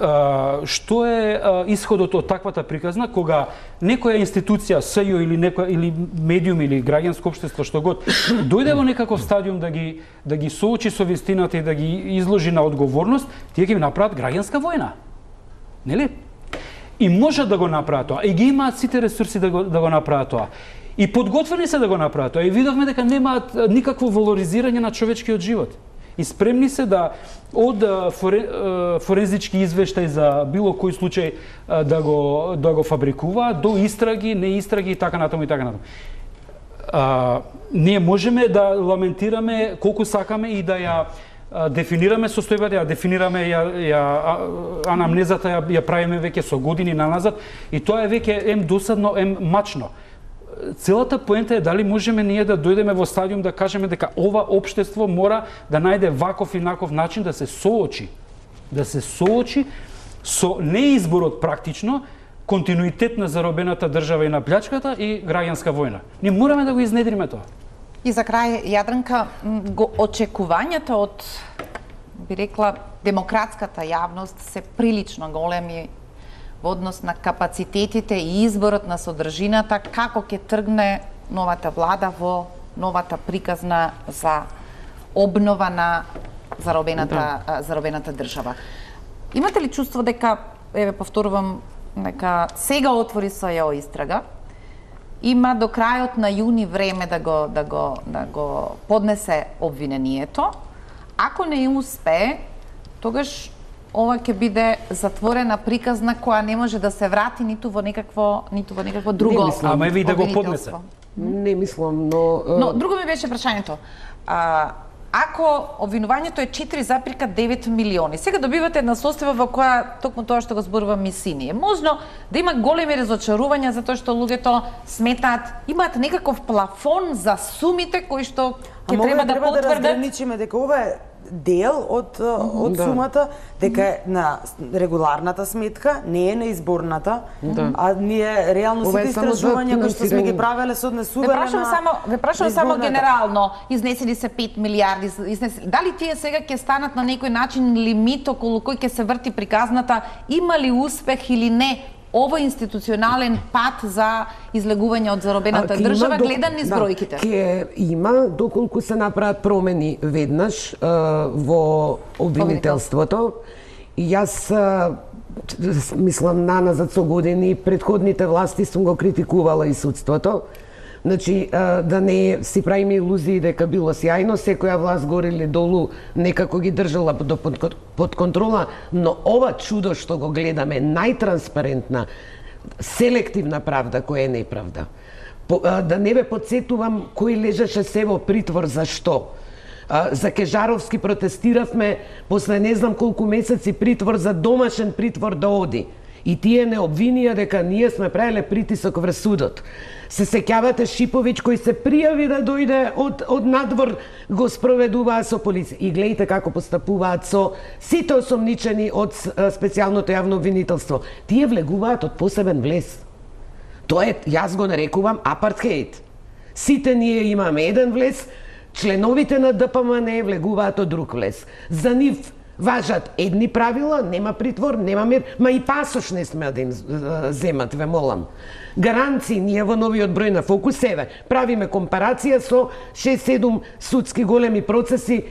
Speaker 4: што е исходот од таквата приказна, кога некоја институција, СЈО или медиум или граѓанско општество, што год, дојде во некаков стадиум да ги соочи со вистината и да ги изложи на одговорност, тие ќе ви направат граѓанска војна. Нели? И можат да го направат тоа, и ги имаат сите ресурси да го направат тоа. И подготвени се да го направат тоа, и видовме дека немаат никакво валоризирање на човечкиот живот. И спремни се да од форензички извештај за било кој случај да го фабрикуваат до истраги, неистраги и така натаму и така натаму. Ние можеме да ламентираме колку сакаме и да ја дефинираме состојбата, ја дефинираме анамнезата, ја правиме веќе со години наназад, и тоа е веќе ем досадно, ем мачно. Целата поента е дали можеме ние да дојдеме во стадиум да кажеме дека ова општество мора да најде ваков и наков начин да се соочи со неизборот практично, континуитет на заробената држава и на плячката и граѓанска војна. Ние мораме да го изнедриме тоа.
Speaker 1: И за крај, Јадранка, очекувањата од, би рекла, демократската јавност се прилично големи во однос на капацитетите и изборот на содржината, како ќе тргне новата влада во новата приказна за обнова на заробената држава. Имате ли чувство дека, еве повторувам, дека сега отвори СЈО истрага, има до крајот на јуни време да го поднесе обвинението. Ако не успее, тогаш ова ќе биде затворена приказна која не може да се врати ниту во некакво друго.
Speaker 4: Ама еве и да го поднесе.
Speaker 2: Не мислам, но
Speaker 1: друго ми беше прашањето. ако обвинувањето е 4,9 милиони, сега добивате една состојба во која токму тоа што го зборува Мисини. Е можно да има големи разочарувања затоа што луѓето сметаат, имаат некаков плафон за сумите кои што ќе треба да потврдат.
Speaker 3: Да разграничиме дека ова е дел од сумата, дека е на регуларната сметка, не е на изборната, а ние реално сите истражувања кои што сме ги правеле се однесувале на...
Speaker 1: Ве прашувам само генерално, изнесени се 5 милиарди, дали тие сега ќе станат на некој начин лимит околу кој ќе се врти приказната, има ли успех или не овој институционален пат за излегување од заробената држава, гледан низ бројките?
Speaker 2: Ке има, доколку се направат промени веднаш во обвинителството. И јас мислам наназад со години, предходните власти сум го критикувала и судството. Значи, да не си правиме илузии дека било сјајно, секоја власт горе или долу некако ги држала под контрола, но ова чудо што го гледаме, најтранспарентна, селективна правда која е неправда. Да не ве подсетувам кој лежеше се во притвор за што. За Кежаровски протестиравме после не знам колку месеци притвор за домашен притвор да оди. И тие не обвинија дека ние сме правеле притисок врз судот. Се сеќавате Шиповиќ кој се пријави да дојде од надвор, го спроведуваа со полиција. И гледайте како постапуваат со сите осомничени од специјалното јавно обвинителство. Тие влегуваат од посебен влез. Тоа е, јас го нарекувам апартхеид. Сите ние имаме еден влез, членовите на ДПМН влегуваат од друг влез. За нив важат едни правила, нема притвор, нема мир, ма и пасош не сме да им земат, ве молам. Гаранции ние во новиот број на Фокус еве правиме компарација со 6-7 судски големи процеси,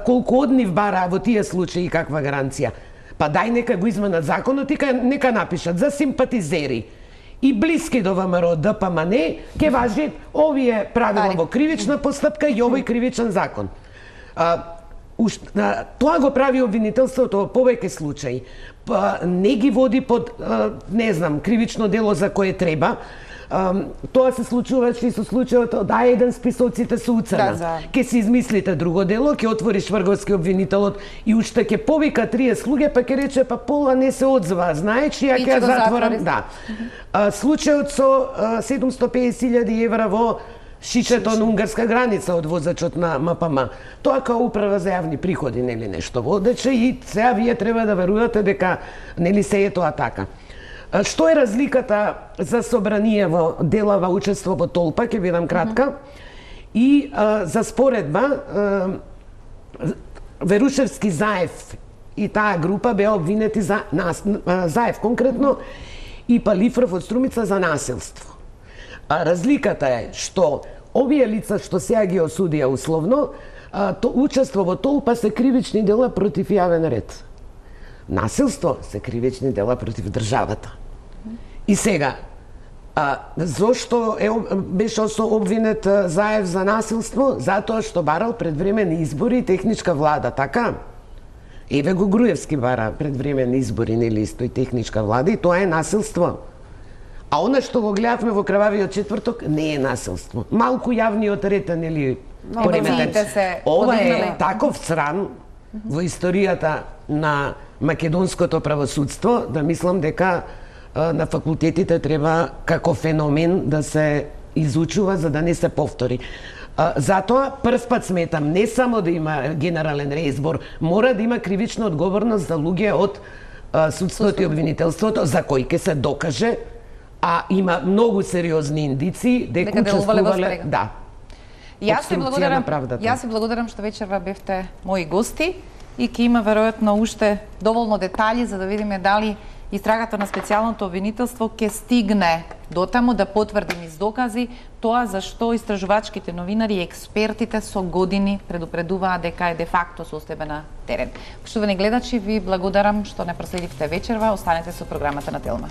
Speaker 2: колку од нив бараа во тие случаи каква гаранција. Па дај нека го изменат законот и нека напишат за симпатизери и блиски до ВМРО ДПМН ќе важи овие правила во кривична постапка и овој кривичен закон. Тоа го прави обвинителството во повеќе случаи. Не ги води под, не знам, кривично дело за кое треба. Тоа се случуваше и со случајот од еден списоците со уцена. Ке си измислите друго дело, ке отвориш врговски обвинителот и уште ке повика 30 луѓе, па ке рече па пола не се одзва, знаеш, ја ке затворам. Да. Случајот со 750.000 евра во шишето на унгарска граница од возачот на МПМ. Тоа као управа за јавни приходи, нели нешто водече, и сега вие треба да верувате дека нели се е тоа така. Што е разликата за Собраниево делава учество во толпа, ќе бидам кратка, и за споредба Верушевски, Заев и таа група беа обвинети за Заев конкретно и Палифров од Струмица за насилство. Разликата е што овие лица што сега ги осудија условно, учество во толпа се кривични дела против јавен ред. Насилство се кривични дела против државата. И сега, зошто беше обвинет Заев за насилство? Затоа што барал предвремени избори и техничка влада, така? Еве го Груевски бара предвремени избори, нели исто и техничка влада, и тоа е насилство. А она што го гледавме во крвавиот четврток не е насилство. Малку јавниот ред, нели, пореметен. Ова е таков срам во историјата на македонското правосудство, да мислам дека на факултетите треба како феномен да се изучува за да не се повтори. Затоа прв пат сметам не само да има генерален реизбор, мора да има кривична одговорност за луѓе од судството и обвинителството за кои ќе се докаже, а има многу сериозни индици дека учествувале, да.
Speaker 1: Јас ви благодарам што вечерва бевте мои гости и ќе има веројатно уште доволно детали за да видиме дали истрагата на специјалното обвинителство ќе стигне дотаму да потврди низ докази тоа за што истражувачките новинари и експертите со години предупредуваат дека е де факто состојба на терен. Поштовани гледачи, ви благодарам што не проследивте вечерва. Останете со програмата на Телма.